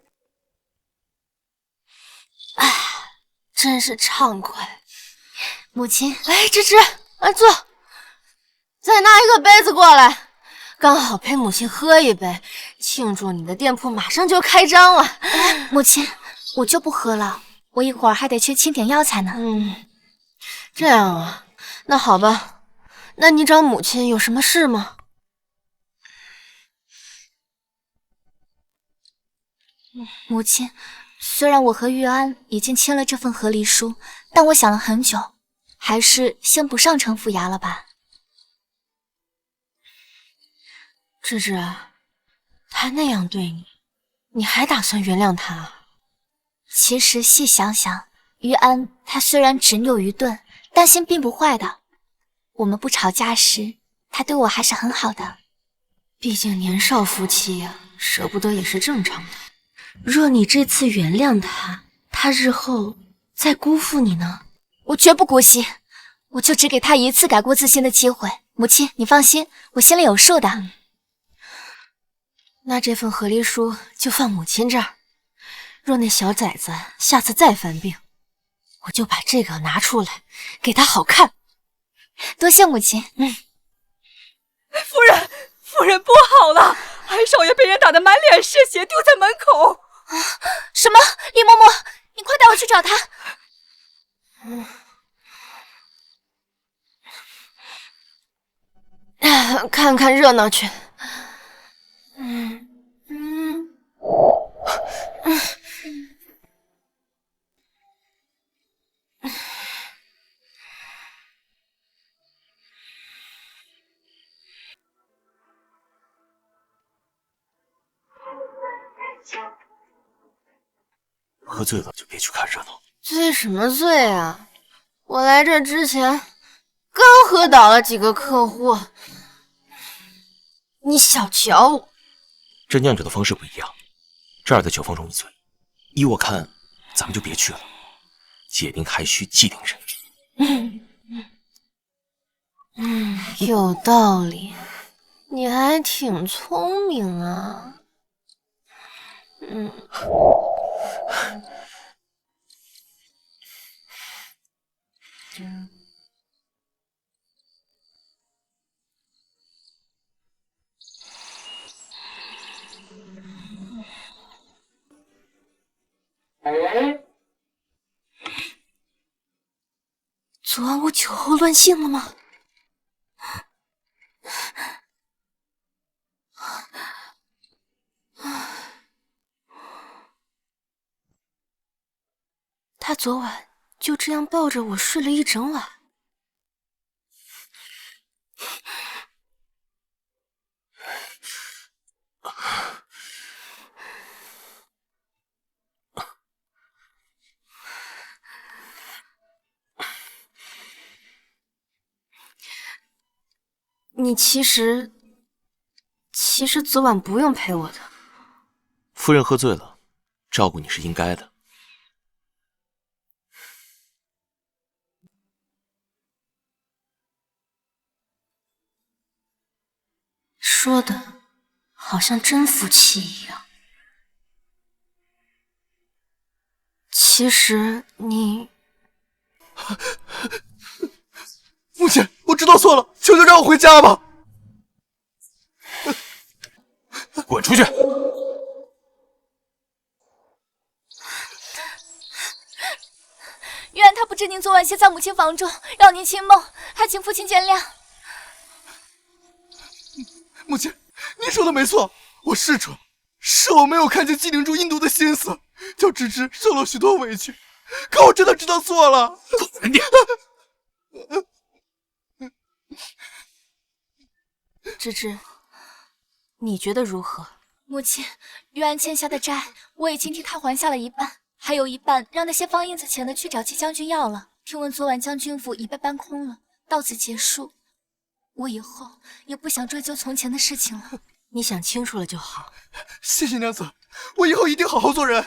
哎，真是畅快。母亲，来，芝芝，来坐。再拿一个杯子过来，刚好陪母亲喝一杯，庆祝你的店铺马上就开张了。
母亲，我就不喝了，我一会儿还得去清点药材呢。
这样啊，那好吧。那你找母亲有什么事吗？
母亲，虽然我和玉安已经签了这份和离书，但我想了很久，还是先不上城府衙了吧。
芝芝，他那样对你，你还打算原谅他？
其实细想想，玉安他虽然执拗愚钝，但心并不坏的。我们不吵架时，他对我还是很好的。
毕竟年少夫妻呀，舍不得也是正常的。若你这次原谅他，他日后再辜负你呢？
我绝不姑息，我就只给他一次改过自新的机会。母亲，你放心，我心里有数的。
那这份和离书就放母亲这儿。若那小崽子下次再犯病，我就把这个拿出来给他好看。
多谢母亲。
夫人不好了，二少爷被人打得满脸是血，丢在门口。
什么？李嬷嬷，你快带我去找他。
看看热闹去。
喝醉了就别去看热闹。
醉什么醉啊！我来这之前刚喝倒了几个客户，你小瞧我。
这酿酒的方式不一样，这儿的酒方容易醉。依我看，咱们就别去了。解铃还需系铃人。
有道理，你还挺聪明啊。昨晚我酒后乱性了吗？他昨晚就这样抱着我睡了一整晚。你其实昨晚不用陪我的。
夫人喝醉了，照顾你是应该的。
说的好像真夫妻一样。其实你……
母亲，我知道错了，求求让我回家吧。
滚出去！
愿他不知您昨晚歇在母亲房中，扰您清梦，还请父亲见谅。
母亲，你说的没错，我是蠢，是我没有看见姬灵珠阴毒的心思，叫芝芝受了许多委屈，可我真的知道错了。
滚点！
芝芝，你觉得如何？
母亲，玉安欠下的债，我已经替他还下了一半，还有一半让那些放印子钱的去找季将军要了。听闻昨晚将军府已被搬空了，到此结束。我以后也不想追究从前的事情了。
你想清楚了就好。
谢谢娘子，我以后一定好好做人。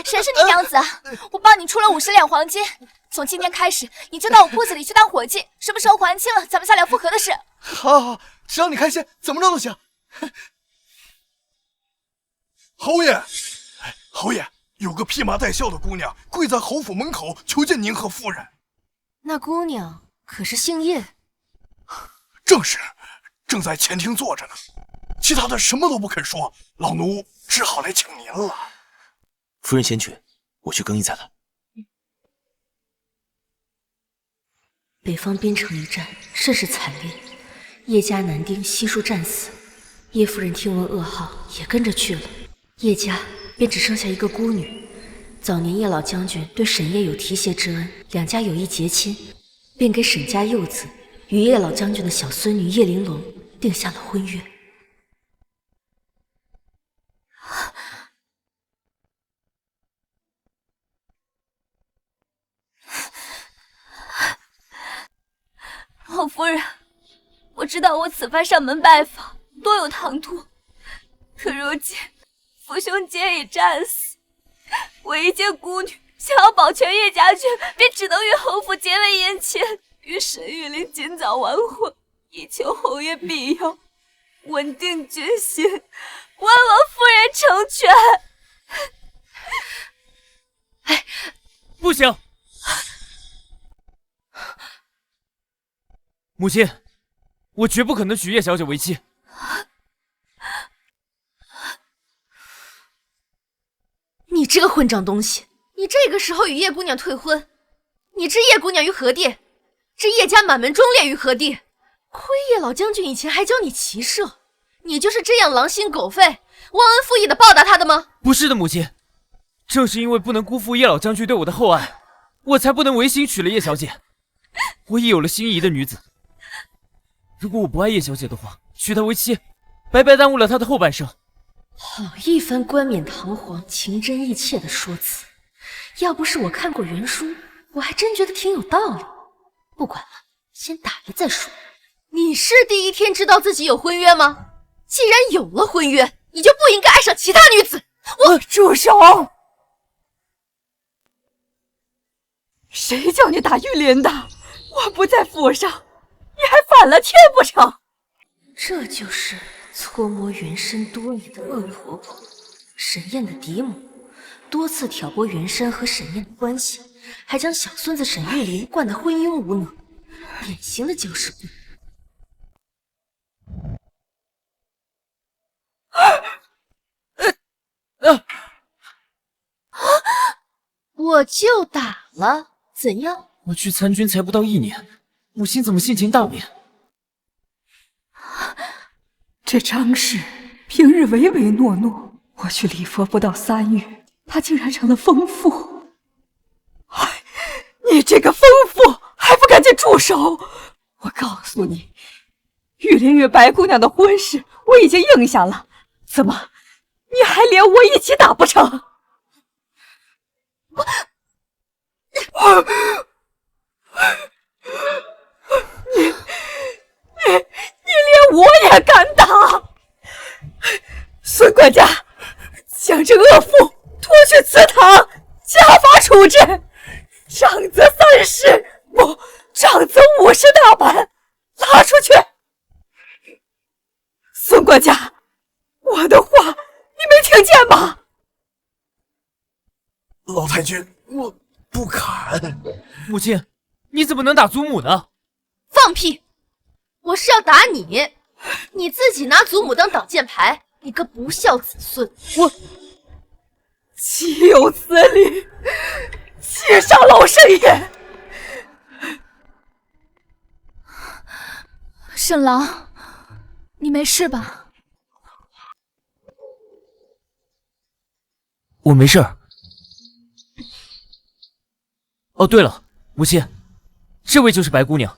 谁是你娘子啊？我帮你出了50两黄金，从今天开始，你就到我铺子里去当伙计，什么时候还清了，咱们下了复合的事。
好，只要你开心，怎么着都行。侯爷，侯爷，有个披麻戴孝的姑娘跪在侯府门口求见您和夫人。
那姑娘可是姓叶？
正是，正在前厅坐着呢。其他的什么都不肯说，老奴只好来请您了。
夫人先去，我去更衣再来。
北方边城一战甚是惨烈，叶家男丁悉数战死。叶夫人听闻噩耗，也跟着去了。叶家便只剩下一个孤女。早年叶老将军对沈叶有提携之恩，两家有意结亲，便给沈家幼子与叶老将军的小孙女叶玲珑定下了婚约。
老夫人，我知道我此番上门拜访多有唐突，可如今父兄皆已战死，我一介孤女想要保全叶家眷，便只能与侯府结为姻亲，与沈玉玲尽早完婚，以求侯爷庇佑，稳定军心，万望夫人成全。
哎，不行！母亲，我绝不可能娶叶小姐为妻。
你这个混账东西！
你这个时候与叶姑娘退婚，你置叶姑娘于何地？置叶家满门忠烈于何地？亏叶老将军以前还教你骑射，你就是这样狼心狗肺、忘恩负义的报答他的吗？
不是的，母亲，正是因为不能辜负叶老将军对我的厚爱，我才不能违心娶了叶小姐。我已有了心仪的女子，如果我不爱叶小姐的话，娶她为妻，白白耽误了她的后半生。
好一番冠冕堂皇、情真意切的说辞，要不是我看过原书，我还真觉得挺有道理。不管了，先打了再说。
你是第一天知道自己有婚约吗？既然有了婚约，你就不应该爱上其他女子。我
住手！谁叫你打玉林的？我不在府上，你还反了天不成？
这就是搓摸原身多年的恶婆婆，沈燕的嫡母，多次挑拨袁山和沈燕的关系，还将小孙子沈玉林惯得昏庸无能，典型的搅屎棍。
我就打了，怎样？
我去参军才不到1年，母亲怎么性情大变？
这张氏平日唯唯诺诺，我去礼佛不到3月，他竟然成了疯妇。哎，你这个疯妇，还不赶紧住手！我告诉你，玉林与白姑娘的婚事我已经应下了，怎么你还连我一起打不成？你连我也敢打！孙管家，将这恶妇拖去祠堂，家法处置。长则3十，不，长则50大板，拉出去。孙管家，我的话你没听见吗？
老太君，我不敢。
母亲，你怎么能打祖母呢？
放屁！我是要打你，你自己拿祖母当挡箭牌，你个不孝子孙！
我岂有此理！启上老神爷！
沈郎，你没事吧？
我没事儿。哦，对了，母亲，这位就是白姑娘，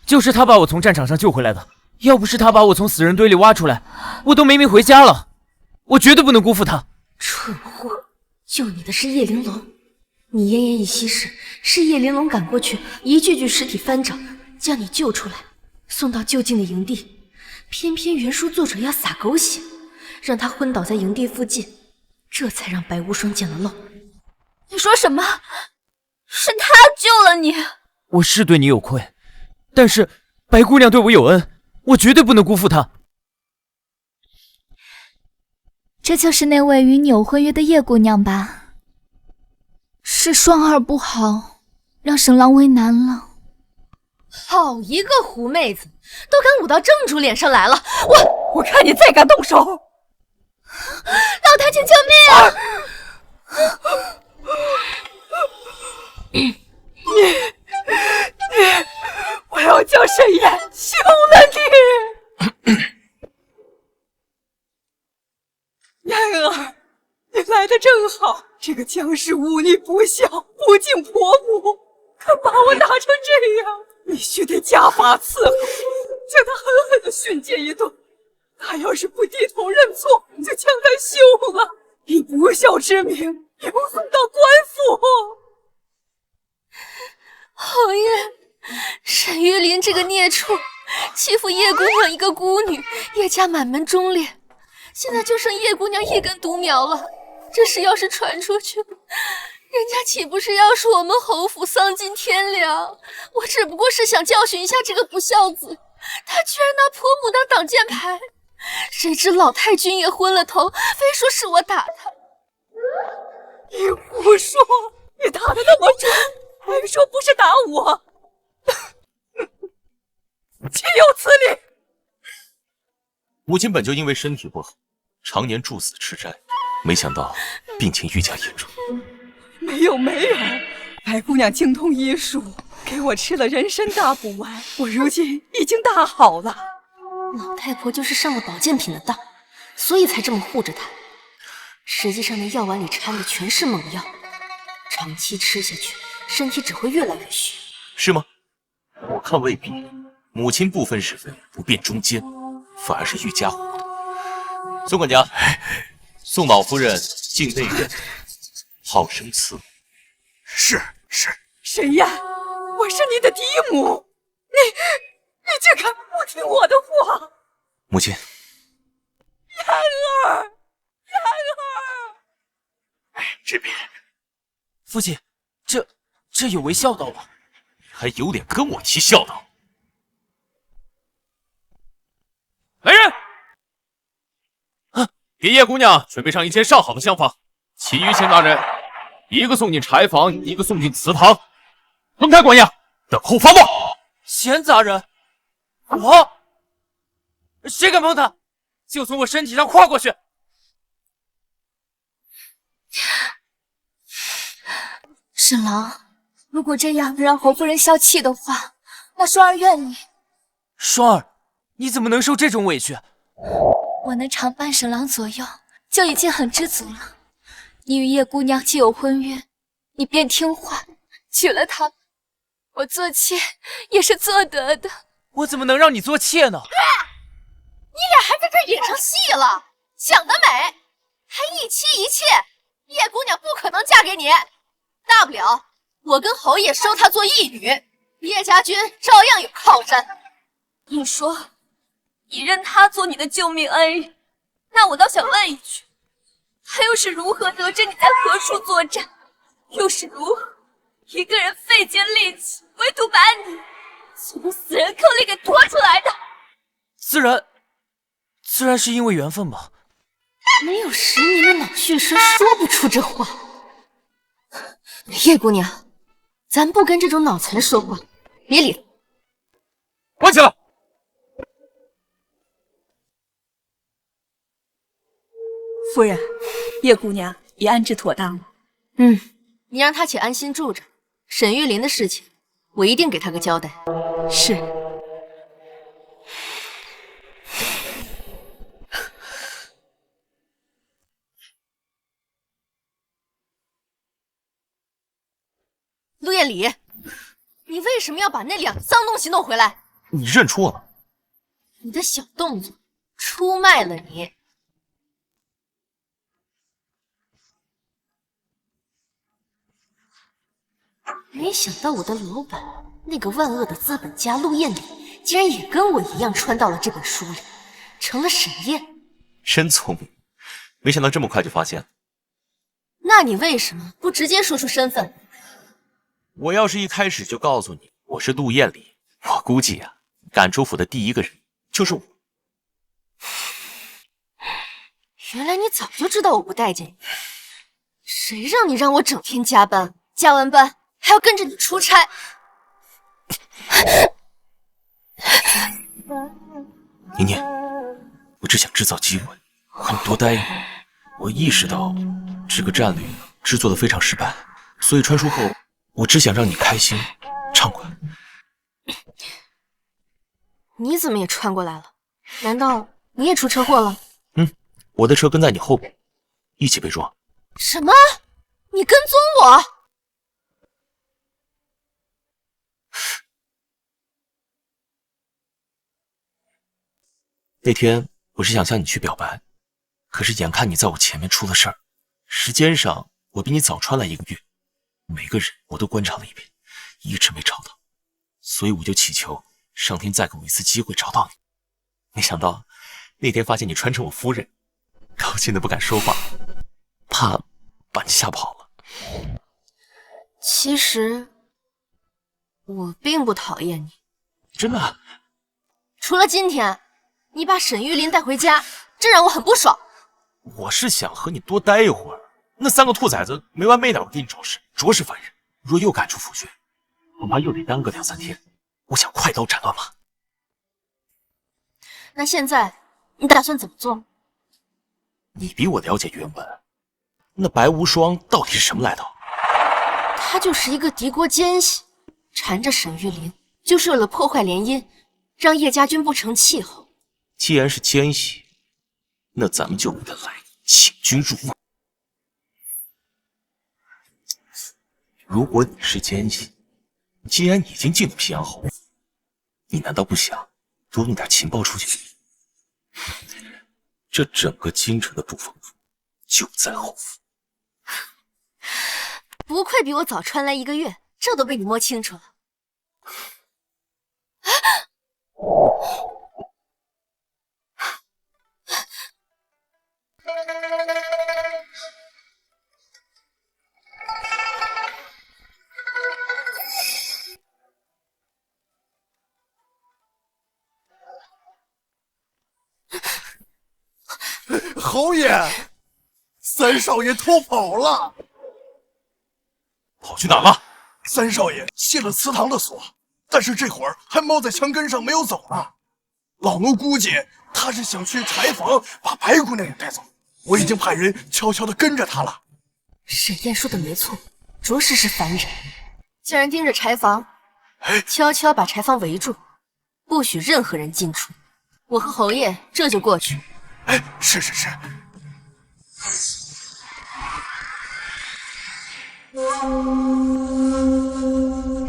就是她把我从战场上救回来的。要不是她把我从死人堆里挖出来，我都没命回家了。我绝对不能辜负她。
蠢货，救你的是叶玲珑，你奄奄一息时，是叶玲珑赶过去，一具具尸体翻找，将你救出来，送到就近的营地。偏偏原书作者要撒狗血，让他昏倒在营地附近，这才让白无双见了漏。
你说什么？是他救了你？
我是对你有愧，但是白姑娘对我有恩，我绝对不能辜负她。
这就是那位与你有婚约的叶姑娘吧？是双儿不好，让沈郎为难了。
好一个狐妹子，都敢舞到正主脸上来了！
我看你再敢动手！
老太君救命！
我要叫沈岩休了你！妍儿，你来的正好。这个江氏忤逆不孝，不敬婆母，可把我打成这样，必须得家法伺候，将他狠狠地训诫一顿。他要是不低头认错，就将他休了，以不孝之名流送到官府。
侯爷，沈玉琳这个孽畜，欺负叶姑娘一个孤女，叶家满门忠烈，现在就剩叶姑娘一根独苗了。这事要是传出去，人家岂不是要说我们侯府丧尽天良？我只不过是想教训一下这个不孝子，他居然拿婆母当挡箭牌，谁知老太君也昏了头，非说是我打他。
你胡说！你打得那么准，还说不是打我，岂有此理！
母亲本就因为身体不好，常年住死吃斋，没想到病情愈加严重。
没有，白姑娘精通医术，给我吃了人参大补丸，我如今已经大好了。
老太婆就是上了保健品的当，所以才这么护着她。实际上那药丸里掺的全是猛药，长期吃下去，身体只会越来越虚。
是吗？我看未必。母亲不分是非，不辨忠奸，反而是愈加糊涂。宋管家，宋老夫人敬内任，好生伺候。
是。
沈燕，我是你的嫡母，你竟敢不听我的话！
母亲，
妍儿，
这边，
父亲，这有违孝道吧？
还有脸跟我提孝道？
来人！给叶姑娘准备上一间上好的厢房，其余卿大人，一个送进柴房，一个送进祠堂，分开管押，等候发报。
闲杂人，我谁敢碰他，就从我身体上跨过去！
沈郎，如果这样能让侯夫人消气的话，那双儿愿意。
双儿，你怎么能受这种委屈？
我能常伴沈郎左右，就已经很知足了。你与叶姑娘既有婚约，你便听话，娶了她吧。我做妾也是做得的。
我怎么能让你做妾呢？
你俩还在这演上戏了，想得美！还一妻一妾，叶姑娘不可能嫁给你，大不了我跟侯爷收她做义女，叶家军照样有靠山。
你说你认她做你的救命恩人，那我倒想问一句，他又是如何得知你在何处作战，又是如何一个人费尽力气，唯独把你从死人坑里给拖出来的？
自然是因为缘分吧。
没有10年的脑血栓说不出这话。叶姑娘，咱不跟这种脑残说话，别理他。
关起来！
夫人，叶姑娘已安置妥当了。
你让她且安心住着，沈玉琳的事情，我一定给她个交代。
是。
彦礼，你为什么要把那2个脏东西弄回来？
你认出我了？
你的小动作出卖了你。没想到我的老板，那个万恶的资本家陆彦礼，竟然也跟我一样穿到了这本书里，成了沈烨。
真聪明，没想到这么快就发现了。
那你为什么不直接说出身份？
我要是一开始就告诉你我是陆彦礼，我估计啊，赶出府的第一个人就是我。
原来你早就知道我不待见你，谁让你让我整天加班，加完班还要跟着你出差？
宁宁，我只想制造机会和你多待一会儿。我意识到这个战略制作的非常失败，所以穿书后我只想让你开心畅快。
你怎么也穿过来了？难道你也出车祸了？
我的车跟在你后边，一起被撞。
什么？你跟踪我？
那天我是想向你去表白，可是眼看你在我前面出了事儿，时间上我比你早穿来1个月，每个人我都观察了一遍，一直没找到，所以我就祈求上天再给我一次机会找到你。没想到那天发现你穿成我夫人，高兴的不敢说话，怕把你吓跑了。
其实我并不讨厌你，
真的？
除了今天你把沈玉琳带回家，这让我很不爽。
我是想和你多待一会儿，那3个兔崽子没完没了给你找事，着实烦人。若又赶出府学，恐怕又得耽搁2、3天。我想快刀斩乱麻。
那现在你打算怎么做？
你比我了解原文，那白无双到底是什么来头？
他就是一个敌国奸细，缠着沈玉琳，就是为了破坏联姻，让叶家军不成气候。
既然是奸细，那咱们就为他来请君入瓮。如果你是奸细，既然已经进了平阳侯府，你难道不想多弄点情报出去？这整个京城的不防府就在侯府。
不愧比我早穿来1个月，这都被你摸清楚了。
侯爷，三少爷脱跑了。
跑去哪了？
三少爷卸了祠堂的锁，但是这会儿还猫在墙根上没有走呢。老奴估计他是想去柴房把白姑娘给带走，我已经派人悄悄地跟着他了。
沈燕说的没错，着实是烦人。叫人盯着柴房，悄悄把柴房围住，不许任何人进出。我和侯爷这就过去。
是。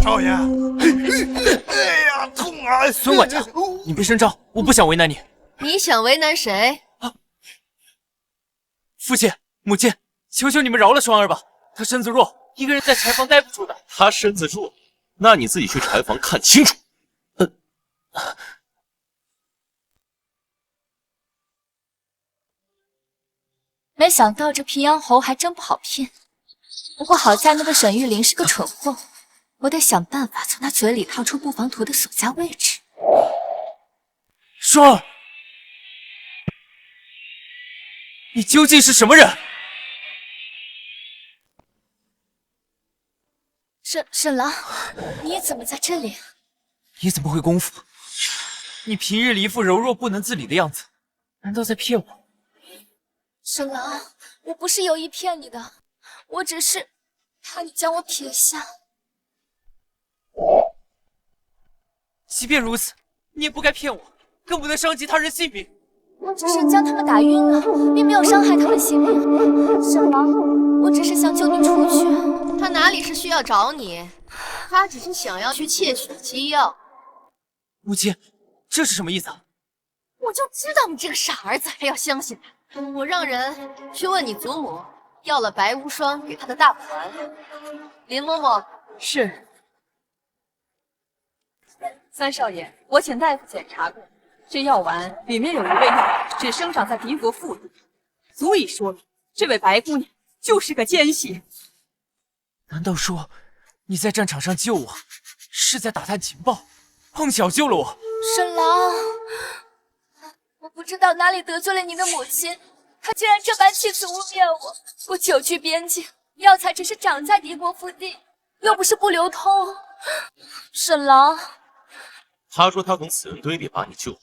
少爷，哎呀，痛啊！
孙管家，你别声张，我不想为难你。
你想为难谁？
父亲、母亲，求求你们饶了双儿吧，她身子弱，一个人在柴房待不住的。
他身子弱，那你自己去柴房看清楚。
没想到这平阳侯还真不好骗。不过好在那个沈玉琳是个蠢货，我得想办法从他嘴里套出不防图的所在位置。
双儿，你究竟是什么人？
沈郎，你怎么在这里？
你怎么会功夫？你平日里一副柔弱不能自理的样子，难道在骗我？
沈郎，我不是有意骗你的，我只是怕你将我撇下。
即便如此，你也不该骗我，更不能伤及他人性命。
我只是将他们打晕了，并没有伤害他们性命。沈郎，我只是想救你出去。
他哪里是需要找你？他只是想要去窃取机要。
母亲，这是什么意思啊？
我就知道你这个傻儿子还要相信他。我让人去问你祖母，要了白无双给他的大盘。林嬷嬷，
是。三少爷，我请大夫检查过，这药丸里面有一味药只生长在敌国腹地，足以说明这位白姑娘就是个奸细。
难道说你在战场上救我，是在打探情报，碰巧救了我？
沈郎，我不知道哪里得罪了您的母亲，她竟然这般弃词污蔑我。我久居边境，药材只是长在敌国腹地，又不是不流通。沈郎，
他说他从死人堆里把你救活，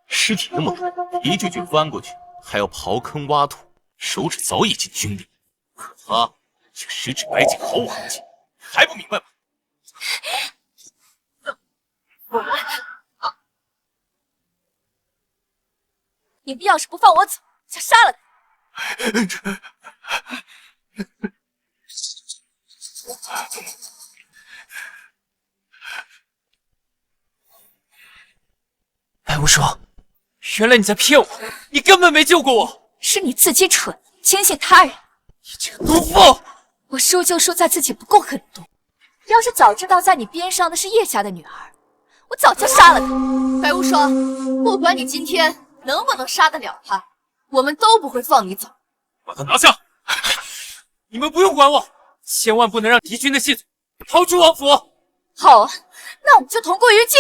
尸体那么多，一句句翻过去，还要刨坑挖土，手指早已进军里，可他却十指白金毫无痕迹，还不明白吗？
你们要是不放我走，就杀了他。
白无双，原来你在骗我，你根本没救过我。
是你自己蠢，轻信他人。
你这个毒妇！
我输就输在自己不够狠毒。要是早知道在你边上的是叶家的女儿，我早就杀了她。
白无双，不管你今天能不能杀得了他，我们都不会放你走。
把他拿下！你们不用管我，千万不能让敌军的细嘴逃出王府。
好啊，那我们就同归于尽。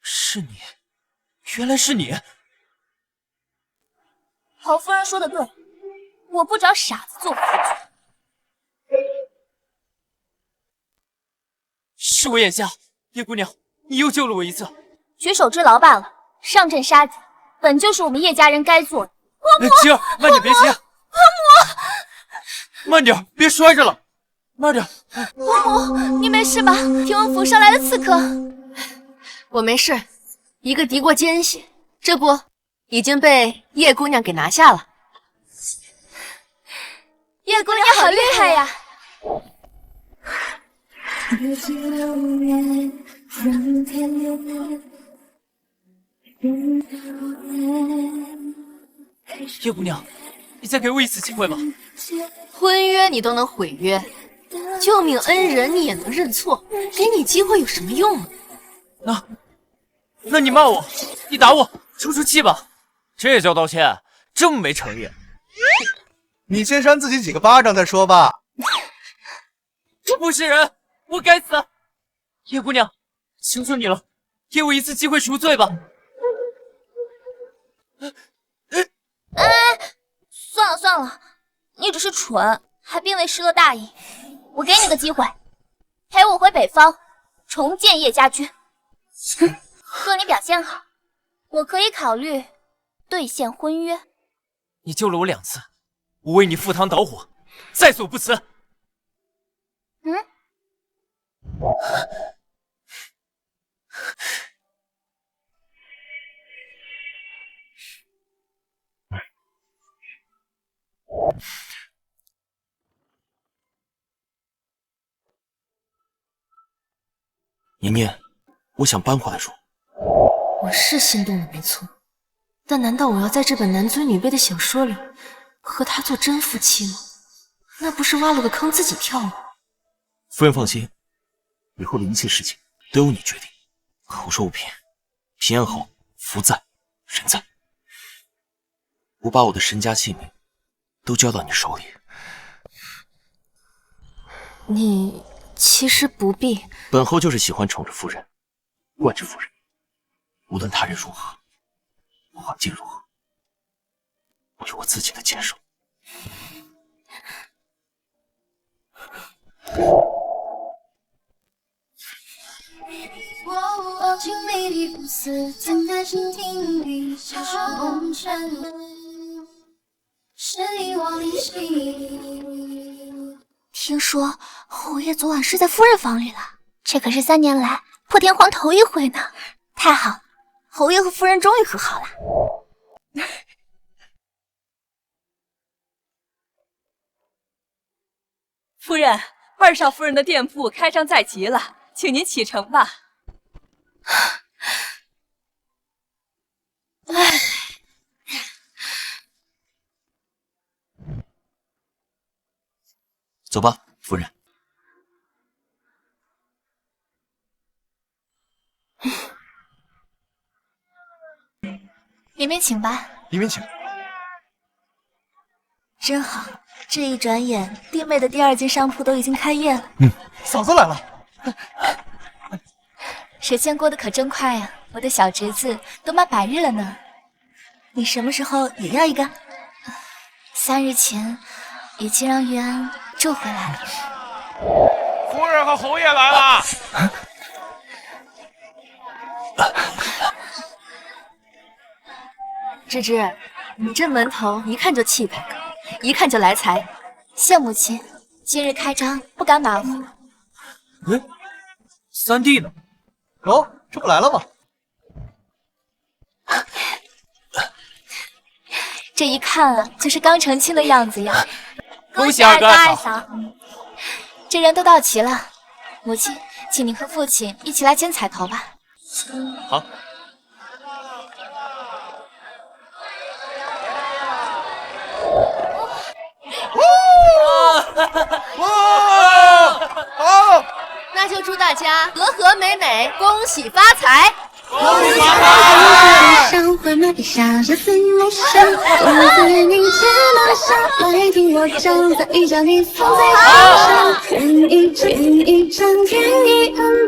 是你，原来是你。
侯夫人说的对，我不找傻子做夫君。
是我眼瞎，叶姑娘，你又救了我一次。
举手之劳罢了，上阵杀敌本就是我们叶家人该做的。
青儿，慢点，别急。慢点，别摔着了。慢点。
伯母，你没事吧？听闻府上来了刺客。
我没事，一个敌国奸细，这不已经被叶姑娘给拿下了。
叶姑娘好厉害呀！
叶姑娘，你再给我一次机会吧。
婚约你都能毁约，救命恩人你也能认错，给你机会有什么用啊？
那你骂我，你打我，出出气吧。这叫道歉？这么没诚意？
你先扇自己几个巴掌再说吧。
我不是人，我该死。叶姑娘，求求你了，给我一次机会赎罪吧。
算了算了，你只是蠢，还并未失了大义。我给你个机会，陪我回北方，重建叶家军。若你表现好，我可以考虑兑现婚约。
你救了我2次，我为你赴汤蹈火，在所不辞。
年年，我想搬回来住。
我是心动了，没错，但难道我要在这本男尊女卑的小说里和他做真夫妻吗？那不是挖了个坑自己跳吗？
夫人放心，以后的一切事情都由你决定。口说无凭，平安好，福在，人在。我把我的身家性命都交到你手里。
你其实不必。
本侯就是喜欢宠着夫人，惯着夫人。无论他人如何，环境如何，我有我自己的坚守。
忘记你的
似曾在蜻蜓里小说红尘，是遗忘离析。
听说侯爷昨晚睡在夫人房里了，这可是3年来破天荒头一回呢。太好了，侯爷和夫人终于和好了。
夫人，2少夫人的店铺开张在即了，请您启程吧。
走吧，夫人。
里面请吧。
里面请。
真好，这一转眼，弟妹的第2间商铺都已经开业了。
嫂子来了。
时间过得可真快呀，我的小侄子都满100日了呢。你什么时候也要一个？3日前已经让玉安救回来了。
夫人和侯爷来了。
芝芝，你这门头一看就气派，一看就来财。
谢母亲，今日开张，不敢马虎。
三弟呢？
哟，这不来了吗？
这一看啊，就是刚成亲的样子呀。
恭喜二哥二
嫂，这人都到齐了。母亲，请您和父亲一起来剪彩头吧。
好。
那就祝大家和和美美，恭喜发财！
恭喜发财！上回马蹄下着四路上，我在你肩膀上，来听我唱，再一脚你放在头上，天一张，天一安排。